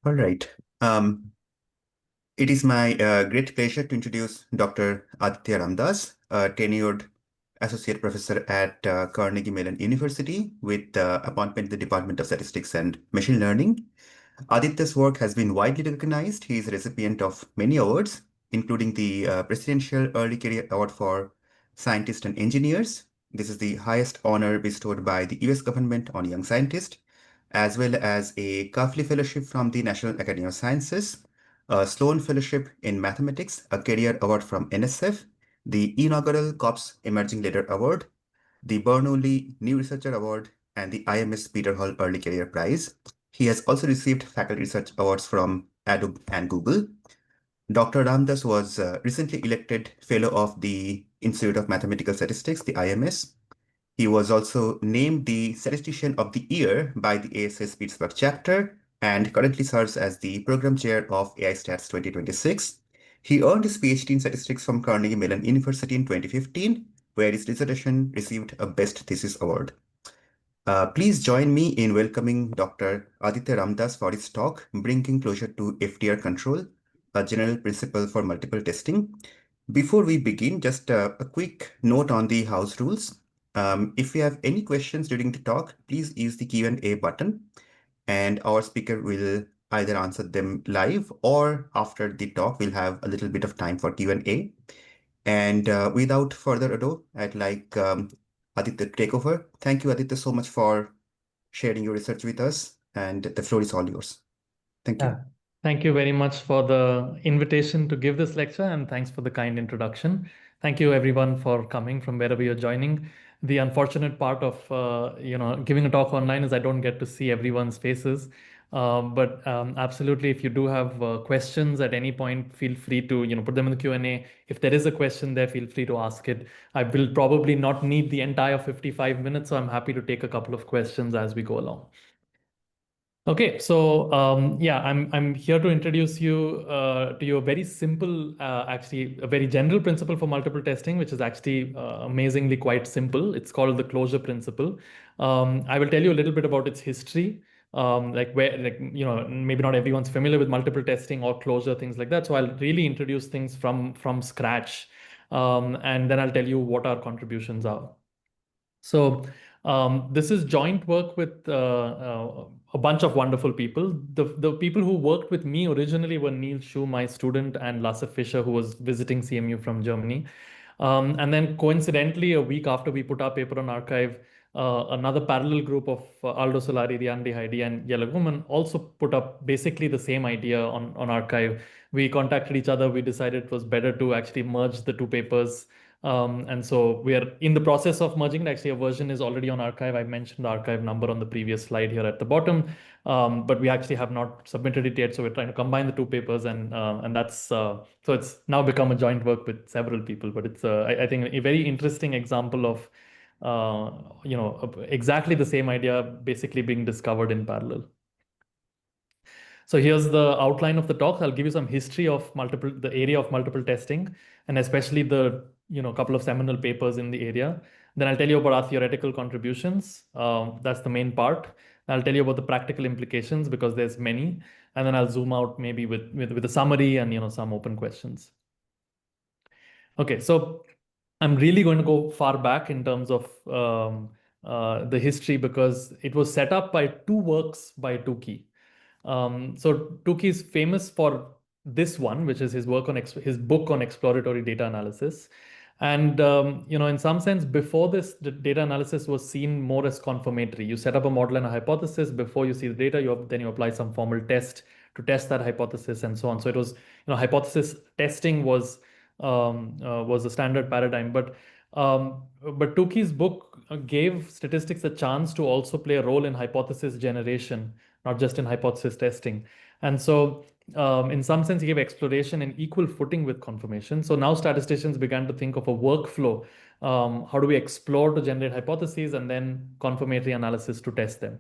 All right. It is my great pleasure to introduce Dr. Aaditya Ramdas, a tenured associate professor at Carnegie Mellon University with appointment in the Department of Statistics and Machine Learning. Aditya's work has been widely recognized. He is a recipient of many awards, including the Presidential Early Career Award for Scientists and Engineers. This is the highest honor bestowed by the US government on young scientists, as well as a Kafli Fellowship from the National Academy of Sciences, a Sloan Fellowship in Mathematics, a Career Award from NSF, the inaugural COPS Emerging Leader Award, the Bernoulli New Researcher Award, and the IMS Peter Hall Early Career Prize. He has also received faculty research awards from Adobe and Google. Dr. Ramdas was recently elected Fellow of the Institute of Mathematical Statistics, the IMS. He was also named the Statistician of the Year by the ASS Pittsburgh chapter and currently serves as the Program Chair of AI Stats 2026. He earned his PhD in statistics from Carnegie Mellon University in 2015, where his dissertation received a Best Thesis Award. Please join me in welcoming Dr. Aaditya Ramdas for his talk, Bringing Closure to FDR Control, a General Principle for Multiple Testing. Before we begin, just a quick note on the house rules. If you have any questions during the talk, please use the Q&A button, and our speaker will either answer them live or after the talk, we'll have a little bit of time for Q&A. And without further ado, I'd like Aditya to take over. Thank you, Aditya, so much for sharing your research with us, and the floor is all yours. Thank you. Yeah. Thank you very much for the invitation to give this lecture, and thanks for the kind introduction. Thank you everyone for coming from wherever you're joining. The unfortunate part of giving a talk online is I don't get to see everyone's faces. But absolutely, if you do have questions at any point, feel free to put them in the Q&A. If there is a question there, feel free to ask it. I will probably not need the entire 55 minutes, so I'm happy to take a couple of questions as we go along. Okay, so yeah, I'm here to introduce you to a very simple, actually a very general principle for multiple testing, which is actually amazingly quite simple. It's called the closure principle. I will tell you a little bit about its history, maybe not everyone's familiar with multiple testing or closure, things like that. So I'll really introduce things from scratch, and then I'll tell you what our contributions are. So this is joint work with a bunch of wonderful people. The people who worked with me originally were Neil Schuh, my student, and Lasse Fischer, who was visiting CMU from Germany. And then coincidentally, a week after we put our paper on arXiv, another parallel group of Aldo Solari, Rian Heidi, and Jelle Guman also put up basically the same idea on arXiv. We contacted each other. We decided it was better to actually merge the two papers. And so we are in the process of merging it. Actually, a version is already on arXiv. I mentioned the arXiv number on the previous slide here at the bottom, but we actually have not submitted it yet. So we're trying to combine the two papers, and that's so it's now become a joint work with several people. But it's I think a very interesting example of exactly the same idea basically being discovered in parallel. So here's the outline of the talk. I'll give you some history of the area of multiple testing, and especially the couple of seminal papers in the area. Then I'll tell you about our theoretical contributions. That's the main part. I'll tell you about the practical implications because there's many, and then I'll zoom out maybe with a summary and some open questions. Okay, so I'm really going to go far back in terms of the history because it was set up by two works by Tukey. So Tukey is famous for this one, which is his book on exploratory data analysis. And in some sense, before this, the data analysis was seen more as confirmatory. You set up a model and a hypothesis. Before you see the data, then you apply some formal test to test that hypothesis and so on. So it was, hypothesis testing was the standard paradigm. But Tukey's book gave statistics a chance to also play a role in hypothesis generation, not just in hypothesis testing. And so in some sense, he gave exploration an equal footing with confirmation. So now statisticians began to think of a workflow. How do we explore to generate hypotheses and then confirmatory analysis to test them?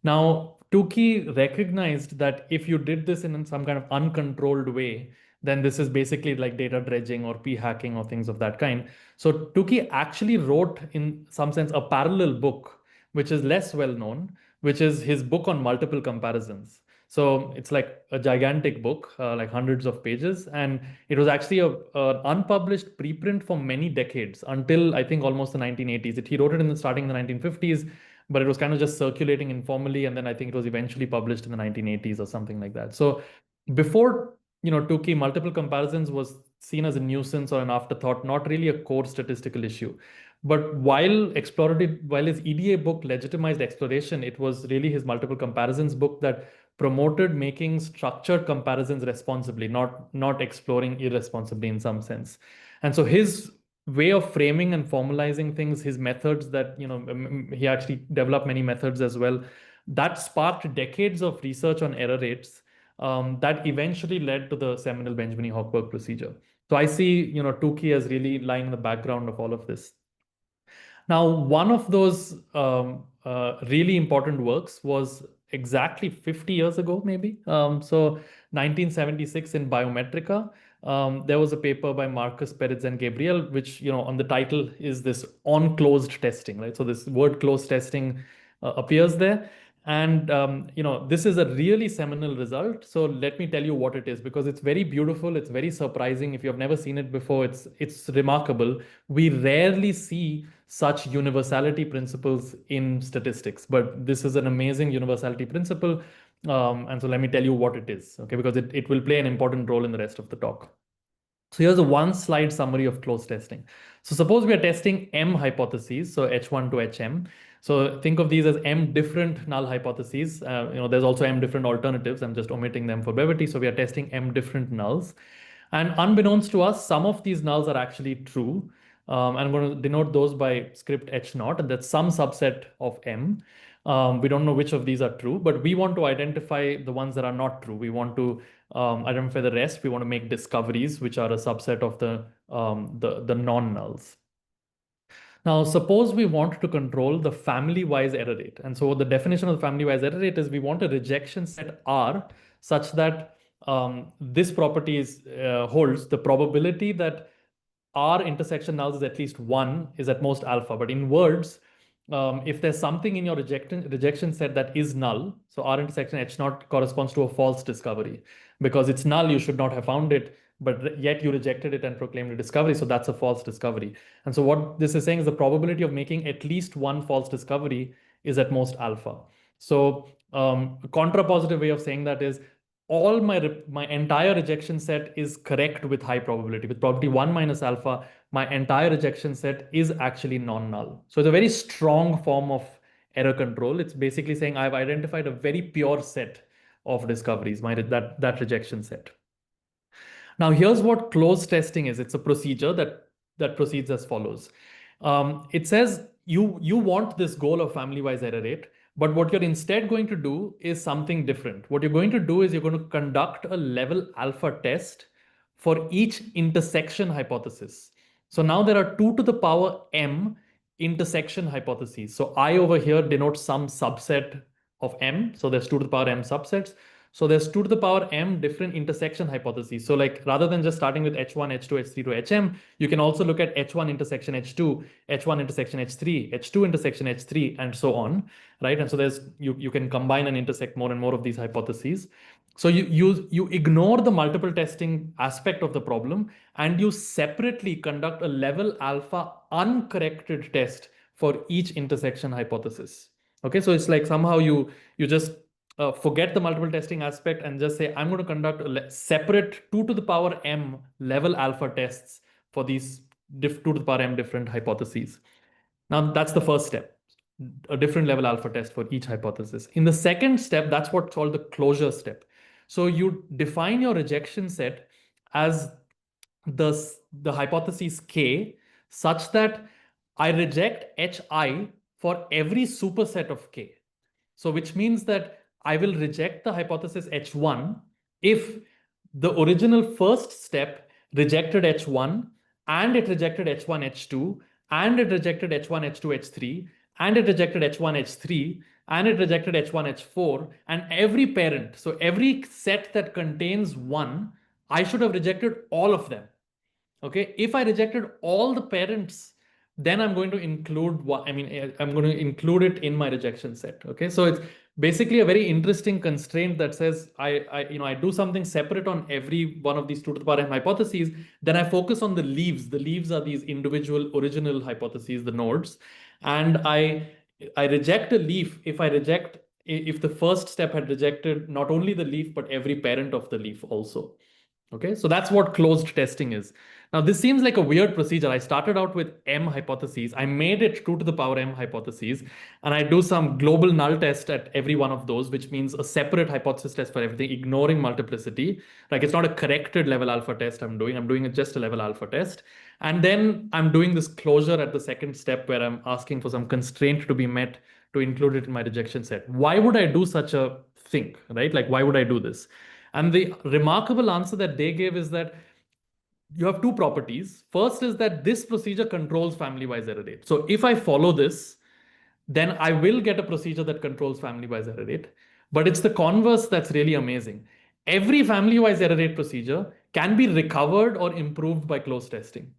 Now, Tukey recognized that if you did this in some kind of uncontrolled way, then this is basically like data dredging or p-hacking or things of that kind. So Tukey actually wrote, in some sense, a parallel book which is less well known, which is his book on multiple comparisons. So it's like a gigantic book, like hundreds of pages, and it was actually a unpublished preprint for many decades until I think almost the 1980s. He wrote it in the starting in the 1950s, but it was kind of just circulating informally, and then I think it was eventually published in the 1980s or something like that. So before Tukey, multiple comparisons was seen as a nuisance or an afterthought, not really a core statistical issue. But while his EDA book legitimized exploration, it was really his multiple comparisons book that promoted making structured comparisons responsibly, not exploring irresponsibly in some sense. And so his way of framing and formalizing things, his methods that, he actually developed many methods as well, that sparked decades of research on error rates, that eventually led to the seminal Benjamini-Hochberg procedure. So I see, Tukey as really lying in the background of all of this. Now, one of those really important works was exactly 50 years ago, maybe. So 1976 in Biometrica, there was a paper by Marcus Peretz and Gabriel, which, on the title is this on closed testing, right? So this word closed testing appears there. And this is a really seminal result. So let me tell you what it is, because it's very beautiful. It's very surprising. If you have never seen it before, it's remarkable. We rarely see such universality principles in statistics, but this is an amazing universality principle. And so let me tell you what it is, okay? Because it will play an important role in the rest of the talk. So here's a one slide summary of closed testing. So suppose we are testing M hypotheses, so H1 to HM. So think of these as M different null hypotheses. There's also M different alternatives. I'm just omitting them for brevity. So we are testing M different nulls. And unbeknownst to us, some of these nulls are actually true. I'm going to denote those by script H naught, and that's some subset of M. We don't know which of these are true, but we want to identify the ones that are not true. We want to identify the rest. We want to make discoveries, which are a subset of the non-nulls. Now, suppose we want to control the family-wise error rate. And so the definition of the family-wise error rate is we want a rejection set R such that this property holds the probability that R intersection nulls is at least 1 is at most alpha. But in words, if there's something in your rejection set that is null, so R intersection H naught corresponds to a false discovery. Because it's null, you should not have found it, but yet you rejected it and proclaimed a discovery. So that's a false discovery. And so what this is saying is the probability of making at least one false discovery is at most alpha. So a contrapositive way of saying that is all my entire rejection set is correct with high probability. With probability 1 minus alpha, my entire rejection set is actually non-null. So it's a very strong form of error control. It's basically saying I've identified a very pure set of discoveries, that rejection set. Now, here's what closed testing is. It's a procedure that proceeds as follows. It says you want this goal of family-wise error rate, but what you're instead going to do is something different. What you're going to do is you're going to conduct a level alpha test for each intersection hypothesis. So now there are 2 to the power m intersection hypotheses. So I over here denotes some subset of m. So there's 2 to the power m subsets. So there's 2 to the power m different intersection hypotheses. So like rather than just starting with H1, H2, H3 to HM, you can also look at H1 intersection H2, H1 intersection H3, H2 intersection H3, and so on, right? And so you can combine and intersect more and more of these hypotheses. So you ignore the multiple testing aspect of the problem and you separately conduct a level alpha uncorrected test for each intersection hypothesis. Okay, so it's like somehow you just forget the multiple testing aspect and just say, I'm going to conduct a separate 2 to the power m level alpha tests for these 2 to the power m different hypotheses. Now, that's the first step, a different level alpha test for each hypothesis. In the second step, that's what's called the closure step. So you define your rejection set as the hypothesis K such that I reject Hi for every superset of K. So which means that I will reject the hypothesis H1 if the original first step rejected H1 and it rejected H1, H2 and it rejected H1, H2, H3 and it rejected H1, H3 and it rejected H1, H4 and every parent. So every set that contains 1, I should have rejected all of them. Okay, if I rejected all the parents then I'm going to include what I mean, I'm going to include it in my rejection set. Okay. So it's basically a very interesting constraint that says I do something separate on every one of these 2 to the power m hypotheses. Then I focus on the leaves. The leaves are these individual original hypotheses, the nodes. And I reject a leaf if the first step had rejected not only the leaf, but every parent of the leaf also. Okay, so that's what closed testing is. Now, this seems like a weird procedure. I started out with M hypotheses. I made it 2 to the power M hypotheses, and I do some global null test at every one of those, which means a separate hypothesis test for everything, ignoring multiplicity. Like it's not a corrected level alpha test I'm doing it just a level alpha test. And then I'm doing this closure at the second step where I'm asking for some constraint to be met to include it in my rejection set. Why would I do such a thing, right? Like, why would I do this? And the remarkable answer that they gave is that you have 2 properties. First is that this procedure controls family-wise error rate. So if I follow this, then I will get a procedure that controls family-wise error rate. But it's the converse that's really amazing. Every family-wise error rate procedure can be recovered or improved by close testing.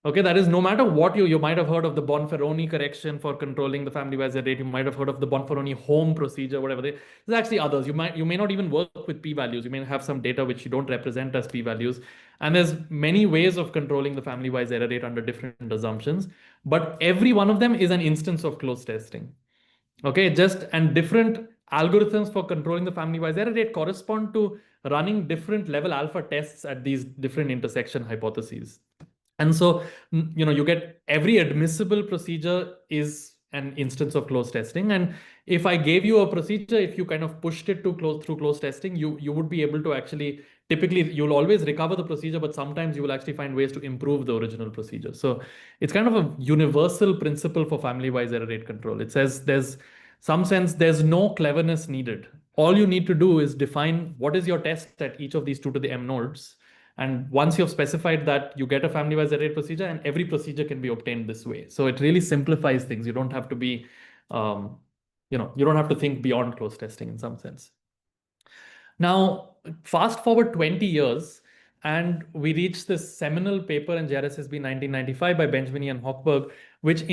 Okay, that is no matter what you might have heard of the Bonferroni correction for controlling the family-wise error rate. You might have heard of the Bonferroni home procedure, whatever. There's actually others. You may not even work with p-values. You may have some data which you don't represent as p-values. And there's many ways of controlling the family-wise error rate under different assumptions. But every one of them is an instance of close testing. Okay, and different algorithms for controlling the family-wise error rate correspond to running different level alpha tests at these different intersection hypotheses. And so, you get every admissible procedure is an instance of close testing. And if I gave you a procedure, if you kind of pushed it through close testing, you would be able to actually, typically you'll always recover the procedure, but sometimes you will actually find ways to improve the original procedure. So it's kind of a universal principle for family-wise error rate control. It says there's no cleverness needed. All you need to do is define what is your test at each of these 2 to the m nodes. And once you've specified that, you get a family-wise error rate procedure, and every procedure can be obtained this way. So it really simplifies things. You don't have to be, you don't have to think beyond close testing in some sense. Now, fast forward 20 years, and we reach this seminal paper in JRSSB 1995 by Benjamini and Hochberg, which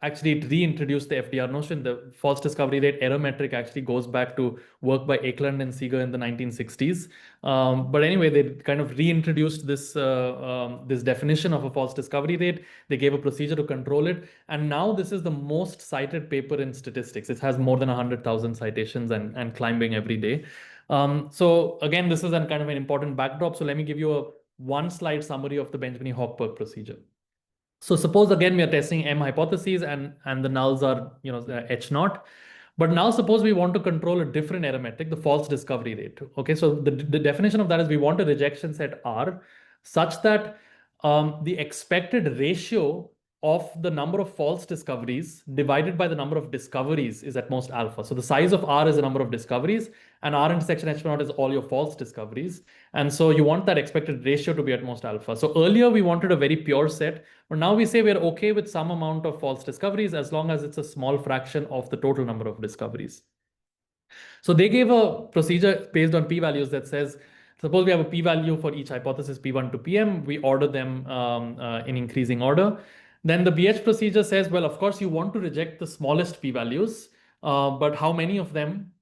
actually it reintroduced the FDR notion. The false discovery rate error metric actually goes back to work by Eklund and Seeger in the 1960s. But anyway, they kind of reintroduced this definition of a false discovery rate. They gave a procedure to control it. And now this is the most cited paper in statistics. It has more than 100,000 citations and climbing every day. So again, this is kind of an important backdrop. So let me give you a 1-slide summary of the Benjamini-Hochberg procedure. So suppose again we are testing M hypotheses and the nulls are H naught. But now suppose we want to control a different error metric, the false discovery rate. Okay, so the definition of that is we want a rejection set R such that the expected ratio of the number of false discoveries divided by the number of discoveries is at most alpha. So the size of R is the number of discoveries, and R intersection H naught is all your false discoveries. And so you want that expected ratio to be at most alpha. So earlier we wanted a very pure set, but now we say we're okay with some amount of false discoveries as long as it's a small fraction of the total number of discoveries. So they gave a procedure based on p-values that says, suppose we have a p-value for each hypothesis p1 to pm, we order them in increasing order. Then the BH procedure says, well, of course, you want to reject the smallest p-values, but how many of them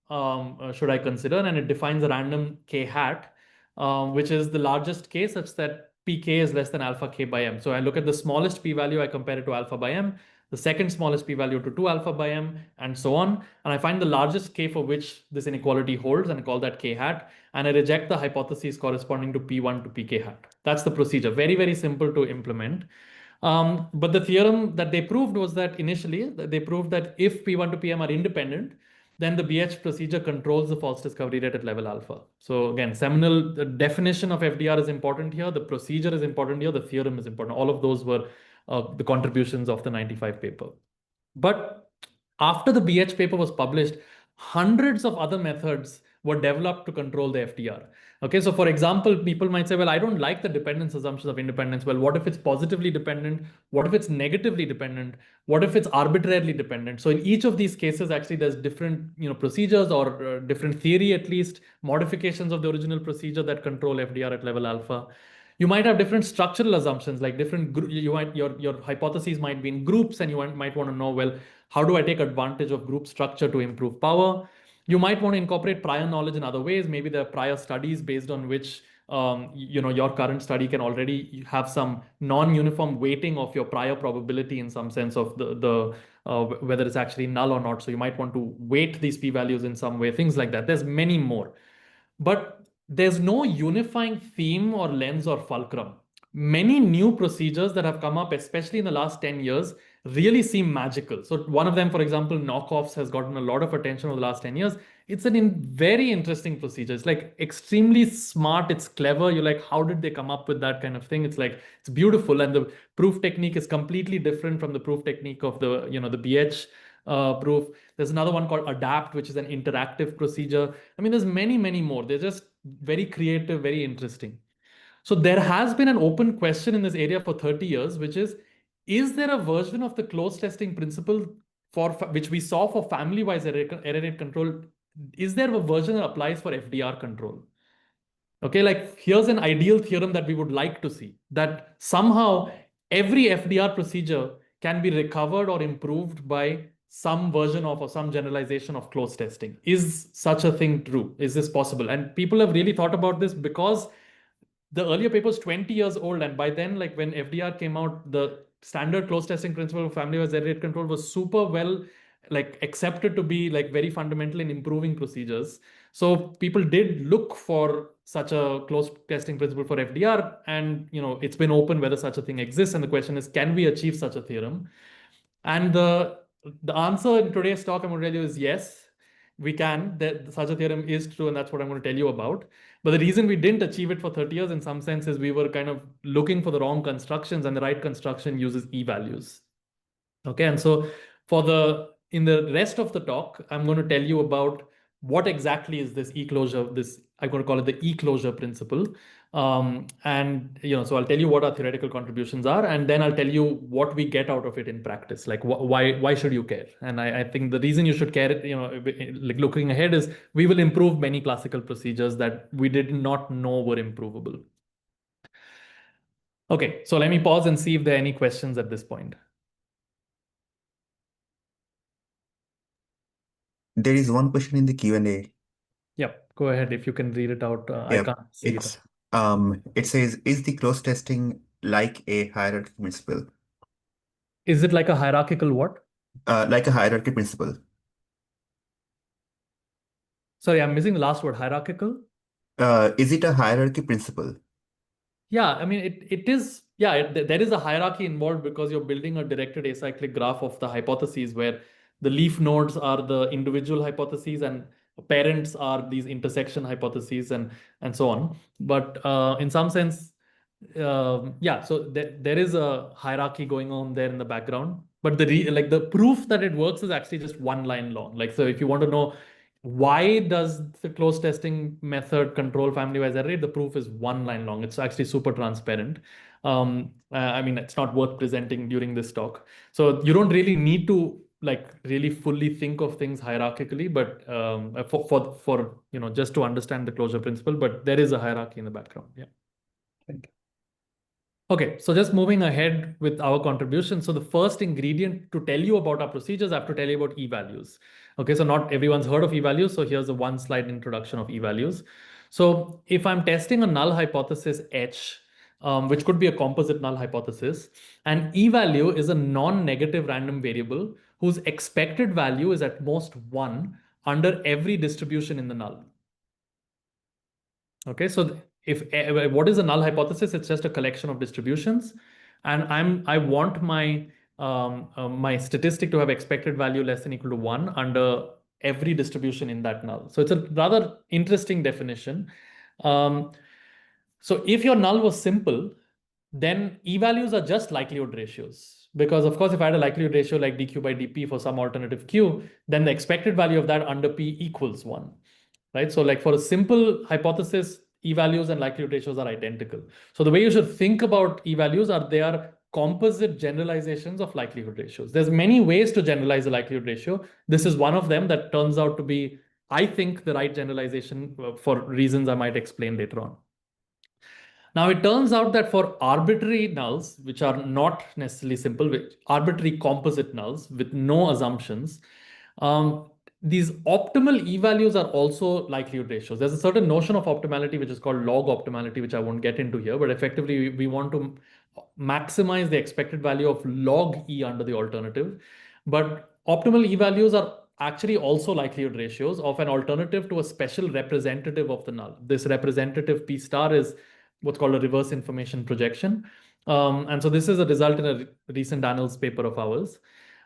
should I consider? And it defines a random k hat, which is the largest k such that pk is less than alpha k by m. So I look at the smallest p-value, I compare it to alpha by m, the second smallest p-value to 2 alpha by m, and so on. And I find the largest k for which this inequality holds, and I call that k hat. And I reject the hypotheses corresponding to p1 to pk hat. That's the procedure. Very, very simple to implement. But the theorem that they proved was that initially they proved that if P1 to PM are independent, then the BH procedure controls the false discovery rate at level alpha. So again, seminal, the definition of FDR is important here. The procedure is important here. The theorem is important. All of those were the contributions of the 95 paper. But after the BH paper was published, hundreds of other methods were developed to control the FDR. Okay, so for example, people might say, well, I don't like the dependence assumptions of independence. Well, what if it's positively dependent? What if it's negatively dependent? What if it's arbitrarily dependent? So in each of these cases, actually, there's different procedures or different theory, at least, modifications of the original procedure that control FDR at level alpha. You might have different structural assumptions, like your hypotheses might be in groups, and might want to know, well, how do I take advantage of group structure to improve power? You might want to incorporate prior knowledge in other ways. Maybe there are prior studies based on which your current study can already have some non-uniform weighting of your prior probability in some sense of whether it's actually null or not. So you might want to weight these p-values in some way, things like that. There's many more. But there's no unifying theme or lens or fulcrum. Many new procedures that have come up, especially in the last 10 years, really seem magical. So, one of them, for example, knockoffs, has gotten a lot of attention over the last 10 years. It's a very interesting procedure. It's like extremely smart, it's clever. You're like, how did they come up with that kind of thing? It's like, it's beautiful. And the proof technique is completely different from the proof technique of the BH proof. There's another one called adapt, which is an interactive procedure. I mean, there's many more. They're just very creative, very interesting. So there has been an open question in this area for 30 years, which is there a version of the close testing principle which we saw for family-wise error rate control? Is there a version that applies for FDR control? Okay, like here's an ideal theorem that we would like to see, that somehow every FDR procedure can be recovered or improved by some version of or some generalization of close testing. Is such a thing true? Is this possible? And people have really thought about this because the earlier paper was 20 years old, and by then, like when FDR came out, the standard close testing principle of family-wise error rate control was super well like accepted to be like very fundamental in improving procedures. So people did look for such a close testing principle for FDR, and it's been open whether such a thing exists. And the question is, can we achieve such a theorem? And the answer in today's talk I'm going to tell you is yes, we can. That such a theorem is true, and that's what I'm going to tell you about. But the reason we didn't achieve it for 30 years in some sense is we were kind of looking for the wrong constructions, and the right construction uses e-values. Okay, and so in the rest of the talk, I'm going to tell you about what exactly is this e-closure, I'm going to call it the e-closure principle. And so I'll tell you what our theoretical contributions are, and then I'll tell you what we get out of it in practice. Like why should you care? And I think the reason you should care, like looking ahead, is we will improve many classical procedures that we did not know were improvable. Okay, so let me pause and see if there are any questions at this point. There is one question in the Q&A. Yep, go ahead if you can read it out. I Yep, can't see it. it says, is the close testing like a hierarchy principle? Is it like a hierarchical what? Like a hierarchy principle. Sorry, I'm missing the last word, hierarchical. Is it a hierarchy principle? Yeah, I mean, it is, yeah, there is a hierarchy involved because you're building a directed acyclic graph of the hypotheses where the leaf nodes are the individual hypotheses and parents are these intersection hypotheses and so on. But in some sense, yeah, so there is a hierarchy going on there in the background. But like the proof that it works is actually just one line long. Like, so if you want to know why does the close testing method control family-wise error rate, the proof is one line long. It's actually super transparent. I mean, it's not worth presenting during this talk. So you don't really need to like really fully think of things hierarchically, but for just to understand the closure principle, but there is a hierarchy in the background. Yeah. Thank you. Okay, so just moving ahead with our contribution. So the first ingredient to tell you about our procedures, I have to tell you about e-values. Okay, so not everyone's heard of e-values. So here's a one slide introduction of e-values. So if I'm testing a null hypothesis H, which could be a composite null hypothesis, an e-value is a non-negative random variable whose expected value is at most 1 under every distribution in the null. Okay, so if what is a null hypothesis? It's just a collection of distributions, and I want my statistic to have expected value less than equal to 1 under every distribution in that null. So it's a rather interesting definition. So if your null was simple, then e-values are just likelihood ratios. Because of course, if I had a likelihood ratio like dq by dp for some alternative q, then the expected value of that under p equals 1. Right? So like for a simple hypothesis, e-values and likelihood ratios are identical. So the way you should think about e-values are they are composite generalizations of likelihood ratios. There's many ways to generalize a likelihood ratio. This is one of them that turns out to be, I think, the right generalization for reasons I might explain later on. Now, it turns out that for arbitrary nulls, which are not necessarily simple, arbitrary composite nulls with no assumptions, um, these optimal e-values are also likelihood ratios. There's a certain notion of optimality which is called log optimality, which I won't get into here, but effectively we want to maximize the expected value of log E under the alternative. But optimal e-values are actually also likelihood ratios of an alternative to a special representative of the null. This representative P star is what's called a reverse information projection. And so this is a result in a recent Annals paper of ours.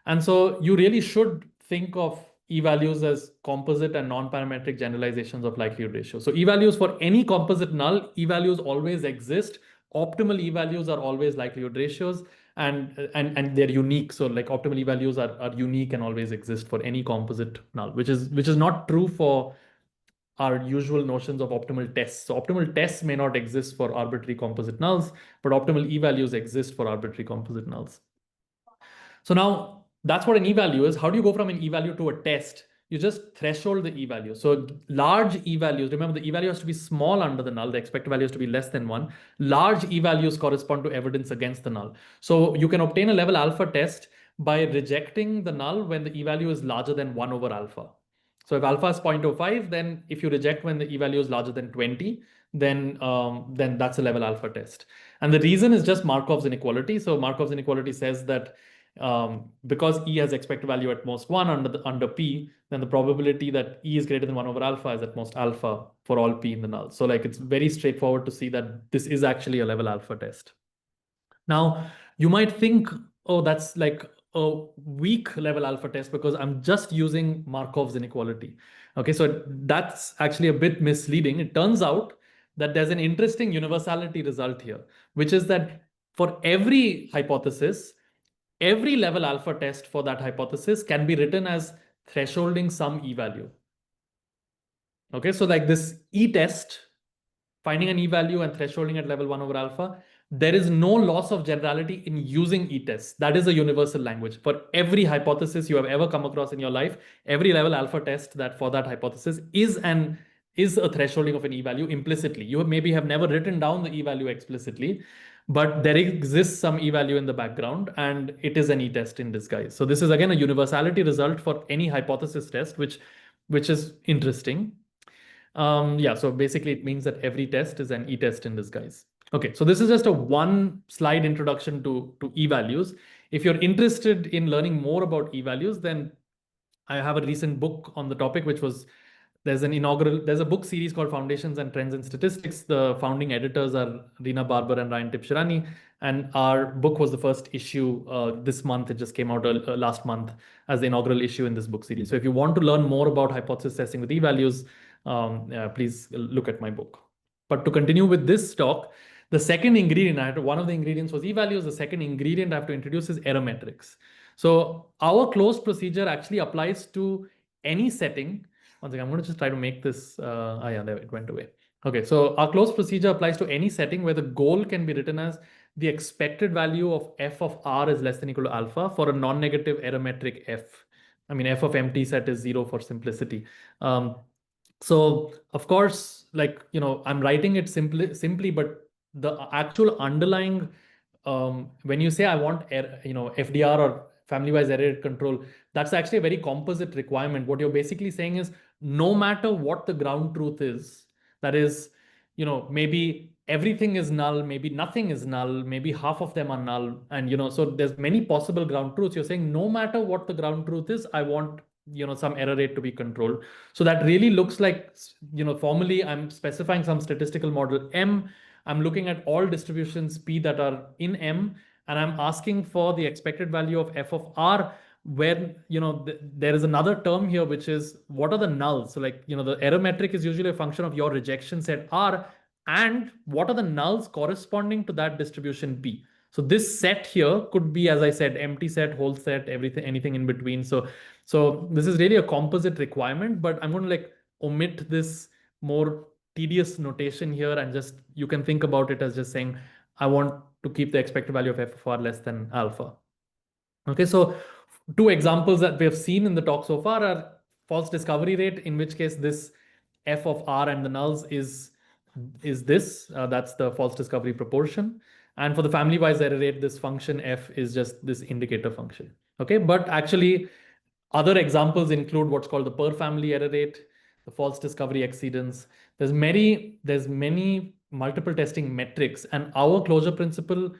And so you really should think of e-values as composite and non-parametric generalizations of likelihood ratio. So e-values for any composite null, e-values always exist. Optimal e-values are always likelihood ratios, and they're unique. So like optimal e-values are unique and always exist for any composite null, which is not true for our usual notions of optimal tests. So optimal tests may not exist for arbitrary composite nulls, but optimal e-values exist for arbitrary composite nulls. So now that's what an e-value is. How do you go from an e-value to a test? You just threshold the e-value. So large e-values, remember the e-value has to be small under the null. The expected value has to be less than 1. Large e-values correspond to evidence against the null. So you can obtain a level alpha test by rejecting the null when the e-value is larger than 1 over alpha. So if alpha is 0.05, then if you reject when the e-value is larger than 20, then that's a level alpha test. And the reason is just Markov's inequality. So Markov's inequality says that because E has expected value at most 1 under P, then the probability that E is greater than 1 over alpha is at most alpha for all P in the null. So like it's very straightforward to see that this is actually a level alpha test. Now, you might think, oh, that's like a weak level alpha test because I'm just using Markov's inequality. Okay, so that's actually a bit misleading. It turns out that there's an interesting universality result here, which is that for every hypothesis, every level alpha test for that hypothesis can be written as thresholding some e-value. Okay, so like this e-test, finding an e-value and thresholding at level 1 over alpha, there is no loss of generality in using e-tests. That is a universal language. For every hypothesis you have ever come across in your life, every level alpha test that for that hypothesis is a thresholding of an e-value implicitly. You maybe have never written down the e-value explicitly, but there exists some e-value in the background and it is an e-test in disguise. So this is again a universality result for any hypothesis test, which is interesting. Yeah, so basically it means that every test is an e-test in disguise. Okay, so this is just a one slide introduction to e-values. If you're interested in learning more about e-values, then I have a recent book on the topic, there's a book series called Foundations and Trends in Statistics. The founding editors are Rina Barber and Ryan Tibshirani. And our book was the first issue this month. It just came out last month as the inaugural issue in this book series. So if you want to learn more about hypothesis testing with e-values, please look at my book. But to continue with this talk, the second ingredient, one of the ingredients was e-values. The second ingredient I have to introduce is error metrics. So our closed procedure actually applies to any setting. One second, I'm going to just try to make this. Yeah, there it went away. Okay, so our closed procedure applies to any setting where the goal can be written as the expected value of f of r is less than equal to alpha for a non-negative error metric f. I mean, f of empty set is 0 for simplicity. So of course, like, I'm writing it simply, but the actual underlying, when you say I want, FDR or family-wise error rate control, that's actually a very composite requirement. What you're basically saying is no matter what the ground truth is, that is, maybe everything is null, maybe nothing is null, maybe half of them are null. And, so there's many possible ground truths. You're saying no matter what the ground truth is, I want, some error rate to be controlled. So that really looks like, formally I'm specifying some statistical model M. I'm looking at all distributions P that are in M, and I'm asking for the expected value of f of r, where there is another term here, which is what are the nulls. So like, the error metric is usually a function of your rejection set R, and what are the nulls corresponding to that distribution P. So this set here could be, as I said, empty set, whole set, everything, anything in between. So this is really a composite requirement, but I'm going to like omit this more tedious notation here, and just you can think about it as just saying I want to keep the expected value of f of r less than alpha. Okay, so two examples that we have seen in the talk so far are false discovery rate, in which case this f of r and the nulls is is this. That's the false discovery proportion. And for the family-wise error rate, this function f is just this indicator function. Okay, but actually other examples include what's called the per family error rate, the false discovery exceedance. There's many multiple testing metrics, and our closure principle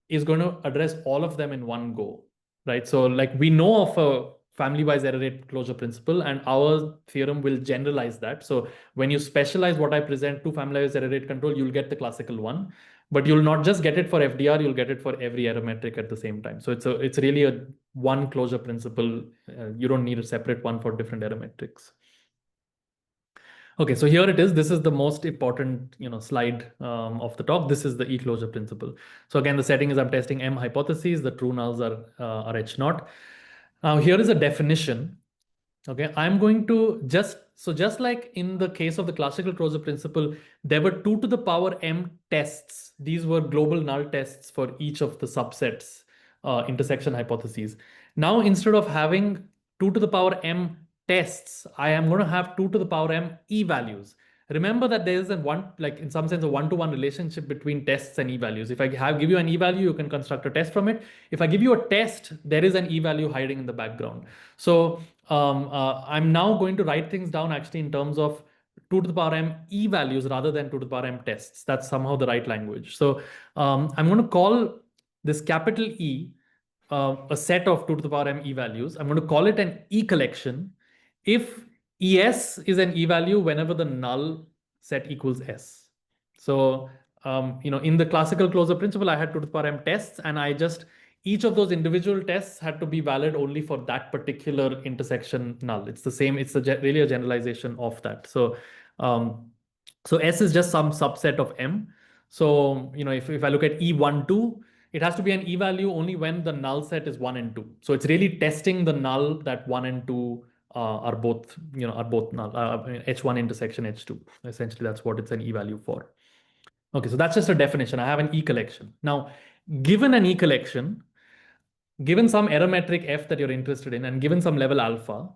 is going to address all of them in one go, right? So like we know of a family-wise error rate closure principle, and our theorem will generalize that. So when you specialize what I present to family-wise error rate control, you'll get the classical one, but you'll not just get it for FDR, you'll get it for every error metric at the same time. So it's really a one closure principle. You don't need a separate one for different error metrics. Okay, so here it is. This is the most important, slide of the talk. This is the e-closure principle. So again, the setting is I'm testing M hypotheses. The true nulls are H naught. Now here is a definition. Okay, I'm going to just like in the case of the classical closure principle, there were 2 to the power m tests. These were global null tests for each of the subsets intersection hypotheses. Now, instead of having 2 to the power m tests, I am going to have 2 to the power m e-values. Remember that there is like in some sense, a one-to-one relationship between tests and e-values. If I give you an e-value, you can construct a test from it. If I give you a test, there is an e-value hiding in the background. So I'm now going to write things down actually in terms of 2 to the power m e-values rather than 2 to the power m tests. That's somehow the right language. So I'm going to call this capital E a set of 2 to the power m e-values. I'm going to call it an e-collection if ES is an e-value whenever the null set equals S. So, in the classical closure principle, I had 2 to the power m tests, and each of those individual tests had to be valid only for that particular intersection null. It's the same, really a generalization of that. So, S is just some subset of M. So, if I look at E12, it has to be an e-value only when the null set is 1 and 2. So it's really testing the null that 1 and 2 are both null, H1 intersection H2. Essentially, that's what it's an e-value for. Okay, so that's just a definition. I have an e-collection. Now, given an e-collection, given some error metric f that you're interested in, and given some level alpha,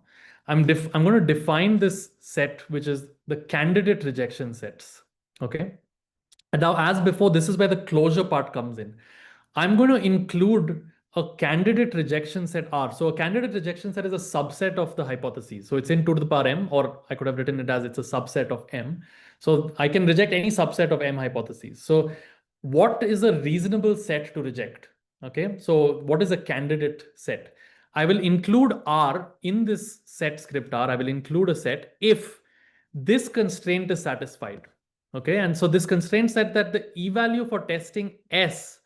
I'm going to define this set, which is the candidate rejection sets. Okay. And now, as before, this is where the closure part comes in. I'm going to include a candidate rejection set R. So a candidate rejection set is a subset of the hypotheses. So it's in 2 to the power m, or I could have written it as it's a subset of M. So I can reject any subset of M hypotheses. So what is a reasonable set to reject? Okay, so what is a candidate set? I will include R in this set script R. I will include a set if this constraint is satisfied. Okay, and so this constraint said that the e-value for testing S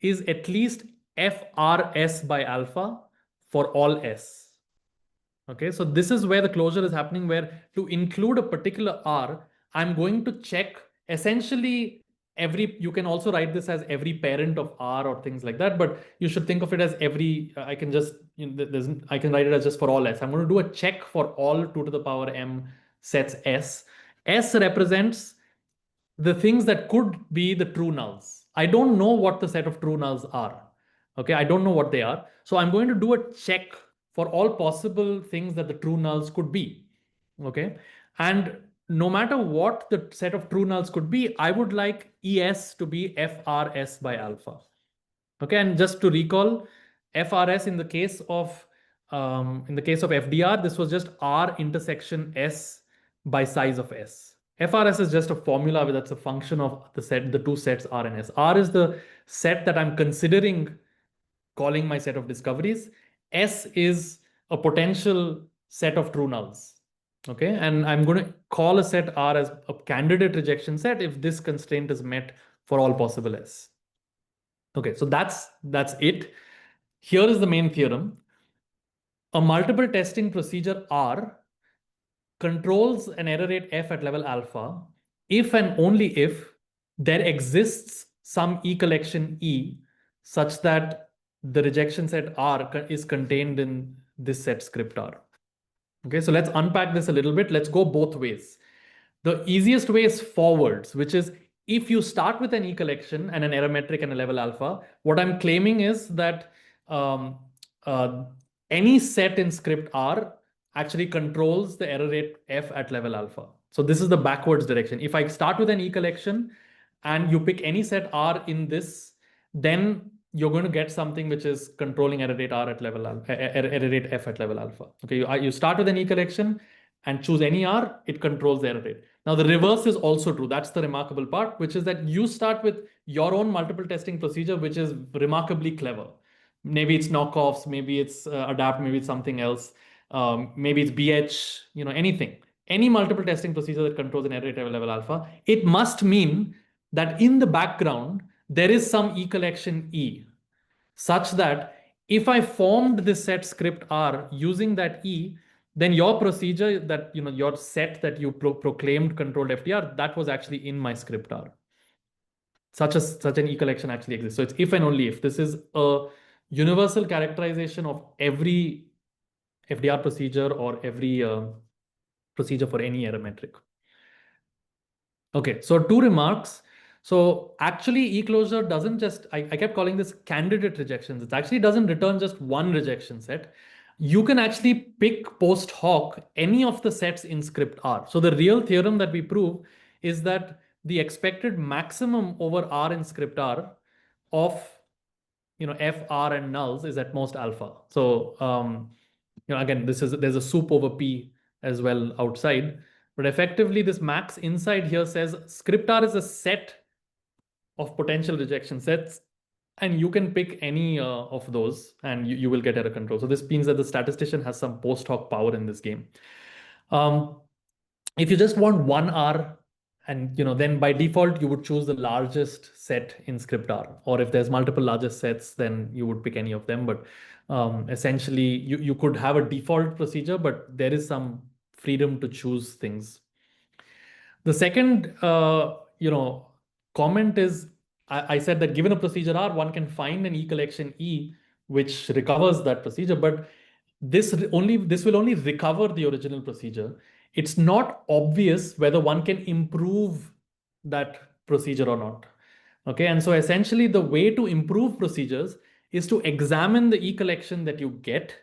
is at least FRS by alpha for all S. Okay, so this is where the closure is happening, where to include a particular R, I'm going to check essentially you can also write this as every parent of R or things like that, but you should think of it as I can write it as just for all S. I'm going to do a check for all 2 to the power m sets S. S represents the things that could be the true nulls. I don't know what the set of true nulls are. Okay, I don't know what they are. So I'm going to do a check for all possible things that the true nulls could be. Okay, and no matter what the set of true nulls could be, I would like ES to be FRS by alpha. Okay, and just to recall, FRS in the case of FDR, this was just R intersection S by size of S. FRS is just a formula that's a function of the two sets R and S. R is the set that I'm considering calling my set of discoveries. S is a potential set of true nulls. Okay, and I'm going to call a set R as a candidate rejection set if this constraint is met for all possible S. Okay, so that's it. Here is the main theorem. A multiple testing procedure R controls an error rate F at level alpha if and only if there exists some e-collection E such that the rejection set R is contained in this set script R. Okay, so let's unpack this a little bit. Let's go both ways. The easiest way is forwards, which is if you start with an e-collection and an error metric and a level alpha, what I'm claiming is that any set in script R actually controls the error rate F at level alpha. So this is the backwards direction. If I start with an E collection and you pick any set R in this, then you're going to get something which is controlling error rate R at level alpha, error rate F at level alpha. Okay, you start with an E collection and choose any R, it controls the error rate. Now the reverse is also true. That's the remarkable part, which is that you start with your own multiple testing procedure, which is remarkably clever. Maybe it's knockoffs, maybe it's adapt, maybe it's something else, maybe it's BH, anything. Any multiple testing procedure that controls an error rate level alpha, it must mean that in the background, there is some E collection E, such that if I formed this set script R using that E, then your procedure that, your set that you proclaimed controlled FDR, that was actually in my script R. Such an E collection actually exists. So it's if and only if. This is a universal characterization of every FDR procedure or every procedure for any error metric. Okay, so two remarks. So actually eClosure doesn't just, I kept calling this candidate rejections. It actually doesn't return just one rejection set. You can actually pick post hoc any of the sets in script R. So the real theorem that we prove is that the expected maximum over R in script R of F, R, and nulls is at most alpha. So again, there's a soup over P as well outside. But effectively, this max inside here says script R is a set of potential rejection sets, and you can pick any of those, and you will get error control. So this means that the statistician has some post hoc power in this game. If you just want one R, and then by default you would choose the largest set in script R, or if there's multiple largest sets, then you would pick any of them. But essentially, you could have a default procedure, but there is some freedom to choose things. The second, comment is I said that given a procedure R, one can find an E collection E which recovers that procedure, but this will only recover the original procedure. It's not obvious whether one can improve that procedure or not. Okay, and so essentially the way to improve procedures is to examine the E collection that you get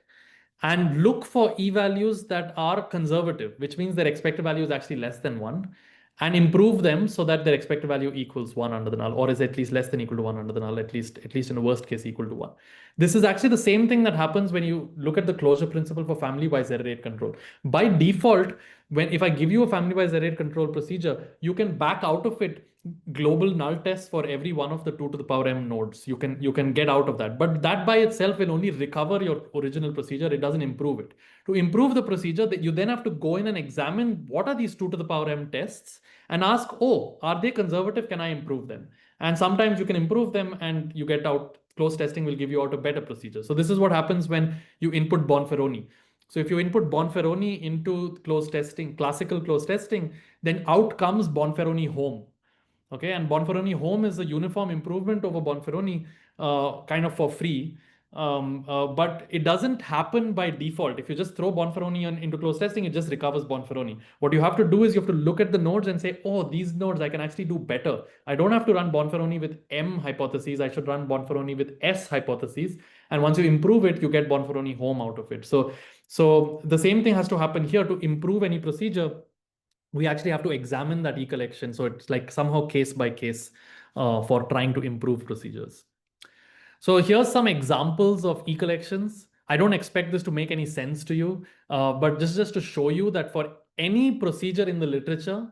and look for E values that are conservative, which means their expected value is actually less than 1, and improve them so that their expected value equals 1 under the null, or is at least less than equal to 1 under the null, at least in the worst case equal to 1. This is actually the same thing that happens when you look at the closure principle for family-wise error rate control. By default, if I give you a family-wise error rate control procedure, you can back out of it global null tests for every one of the 2 to the power m nodes. You can get out of that, but that by itself will only recover your original procedure. It doesn't improve it. To improve the procedure, that you then have to go in and examine what are these 2 to the power m tests and ask, oh, are they conservative? Can I improve them? And sometimes you can improve them and you get out, close testing will give you out a better procedure. So this is what happens when you input Bonferroni. So if you input Bonferroni into closed testing, classical closed testing, then out comes Bonferroni home. Okay, and Bonferroni home is a uniform improvement over Bonferroni kind of for free. But it doesn't happen by default. If you just throw Bonferroni into closed testing, it just recovers Bonferroni. What you have to do is you have to look at the nodes and say, oh, these nodes I can actually do better. I don't have to run Bonferroni with M hypotheses. I should run Bonferroni with S hypotheses. And once you improve it, you get Bonferroni home out of it. So the same thing has to happen here. To improve any procedure, we actually have to examine that E collection. So it's like somehow case by case for trying to improve procedures. So here's some examples of E collections. I don't expect this to make any sense to you, but this is just to show you that for any procedure in the literature,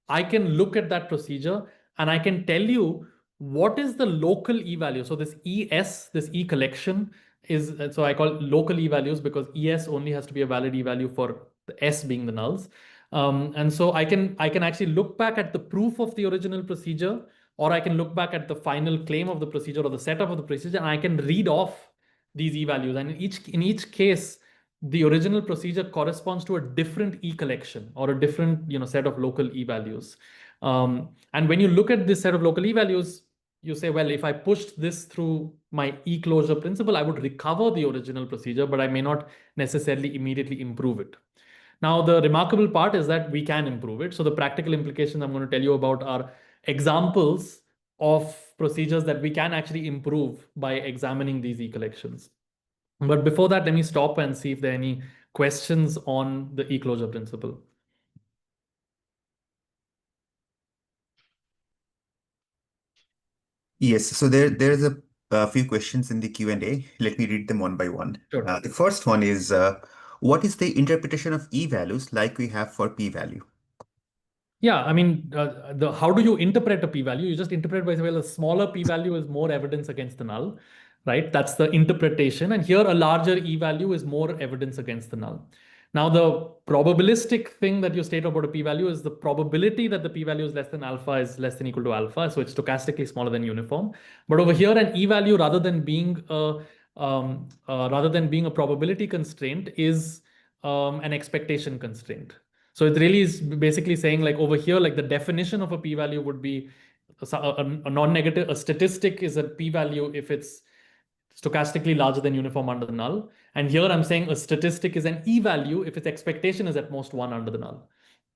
I can look at that procedure and I can tell you what is the local E value. So this ES, this E collection is, so I call it local E values because ES only has to be a valid E value for the S being the nulls. And so I can actually look back at the proof of the original procedure, or I can look back at the final claim of the procedure or the setup of the procedure, and I can read off these E values. And in each case, the original procedure corresponds to a different E collection or a different set of local E values. And when you look at this set of local E values, you say, well, if I pushed this through my E closure principle, I would recover the original procedure, but I may not necessarily immediately improve it. Now, the remarkable part is that we can improve it. So the practical implications I'm going to tell you about are examples of procedures that we can actually improve by examining these E collections. But before that, let me stop and see if there are any questions on the E closure principle. Yes, so there's a few questions in the Q&A. Let me read them one by one. Sure. The first one is, what is the interpretation of e-values like we have for p-value? Yeah, I mean, the how do you interpret a p-value? You just interpret by saying, well, a smaller p-value is more evidence against the null, right? That's the interpretation. And here, a larger e-value is more evidence against the null. Now, the probabilistic thing that you state about a p-value is the probability that the p-value is less than alpha is less than equal to alpha. So it's stochastically smaller than uniform. But over here, an e-value, rather than being a probability constraint, is an expectation constraint. So it really is basically saying like over here, like the definition of a p-value would be a non-negative, a statistic is a p-value if it's stochastically larger than uniform under the null. And here I'm saying a statistic is an e-value if its expectation is at most one under the null.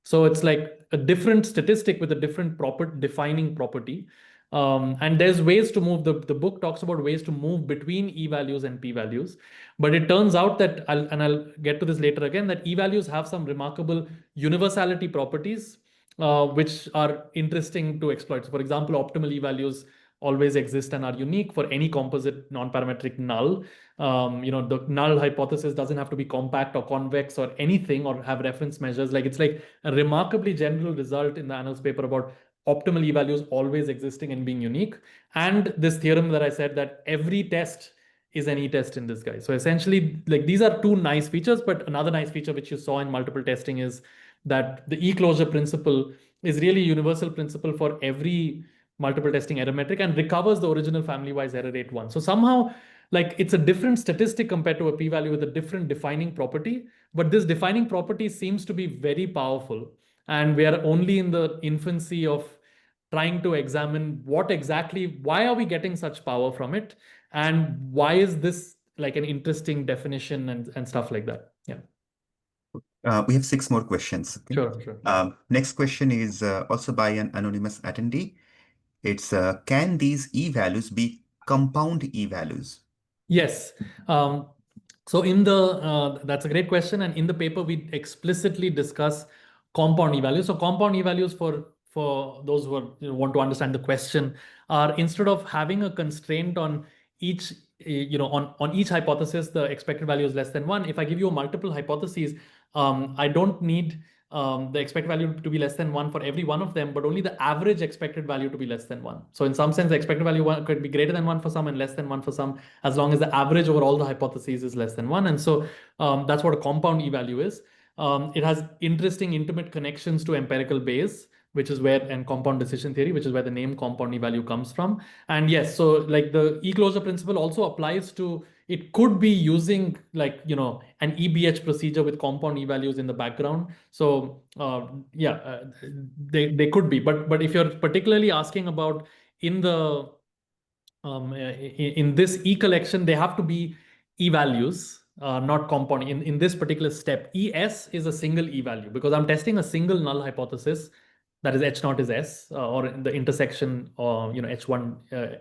So it's like a different statistic with a different defining property. And there's ways to move, the book talks about ways to move between e-values and p-values. But it turns out that, I'll get to this later again, that e-values have some remarkable universality properties, which are interesting to exploit. So for example, optimal e-values always exist and are unique for any composite non-parametric null. The null hypothesis doesn't have to be compact or convex or anything or have reference measures. Like it's like a remarkably general result in the annals paper about optimal e-values always existing and being unique. And this theorem that I said that every test is an e-test in disguise. So essentially, like these are two nice features, but another nice feature which you saw in multiple testing is that the e-closure principle is really a universal principle for every multiple testing error metric and recovers the original family-wise error rate one. So somehow, like it's a different statistic compared to a p-value with a different defining property, but this defining property seems to be very powerful. And we are only in the infancy of trying to examine why are we getting such power from it? And why is this like an interesting definition and stuff like that? Yeah, We have six more questions. Okay. sure, sure. Next question is also by an anonymous attendee. It's, can these e-values be compound e-values? Yes. Um, so in the that's a great question, and in the paper we explicitly discuss compound e-values. So compound e-values for those who want to understand the question are instead of having a constraint on each on each hypothesis the expected value is less than one. If I give you a multiple hypotheses, I don't need the expected value to be less than one for every one of them, but only the average expected value to be less than one. So in some sense, the expected value could be greater than one for some and less than one for some, as long as the average over all the hypotheses is less than one. And so that's what a compound e-value is. It has interesting intimate connections to empirical Bayes, which is where, and compound decision theory, which is where the name compound e-value comes from. And yes, so like the e-closure principle also applies to, it could be using like, an EBH procedure with compound e-values in the background. So they could be, but if you're particularly asking about in the in this E collection, they have to be E values, not compound. In this particular step, ES is a single E value because I'm testing a single null hypothesis. That is H naught is S, or in the intersection, or H1,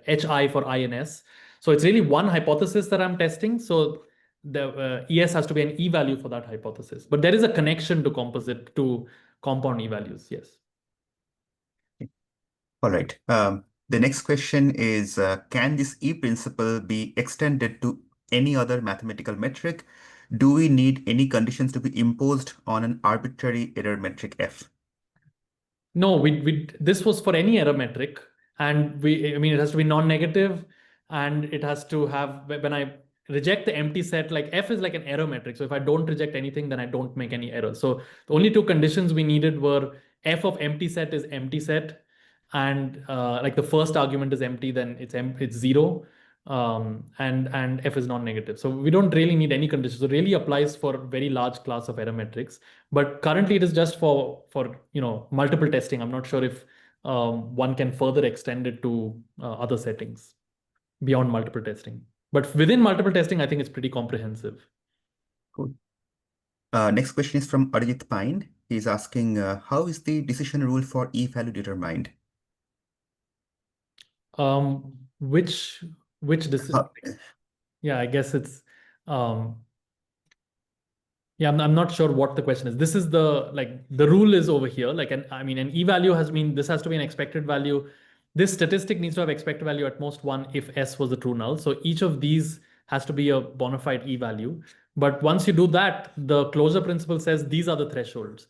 HI for I and S. So it's really one hypothesis that I'm testing. So the ES has to be an E value for that hypothesis. But there is a connection to compound E values. Yes. All right. The next question is, can this E principle be extended to any other mathematical metric? Do we need any conditions to be imposed on an arbitrary error metric F? No, we this was for any error metric, and I mean, it has to be non-negative, and it has to have, when I reject the empty set, like F is like an error metric. So if I don't reject anything, then I don't make any errors. So the only two conditions we needed were F of empty set is empty set, and like the first argument is empty, then it's zero, and F is non-negative. So we don't really need any conditions. So it really applies for a very large class of error metrics. But currently it is just for multiple testing. I'm not sure if one can further extend it to other settings beyond multiple testing. But within multiple testing, I think it's pretty comprehensive. Cool. Next question is from Arjit Pine. He's asking, how is the decision rule for E value determined? Which decision? Uh, Yeah, I guess it's yeah, I'm not sure what the question is. This is the rule is over here. Like, I mean, an e value this has to be an expected value this statistic needs to have expected value at most 1 if S was a true null. So each of these has to be a bona fide E value. But once you do that, the closure principle says these are the thresholds.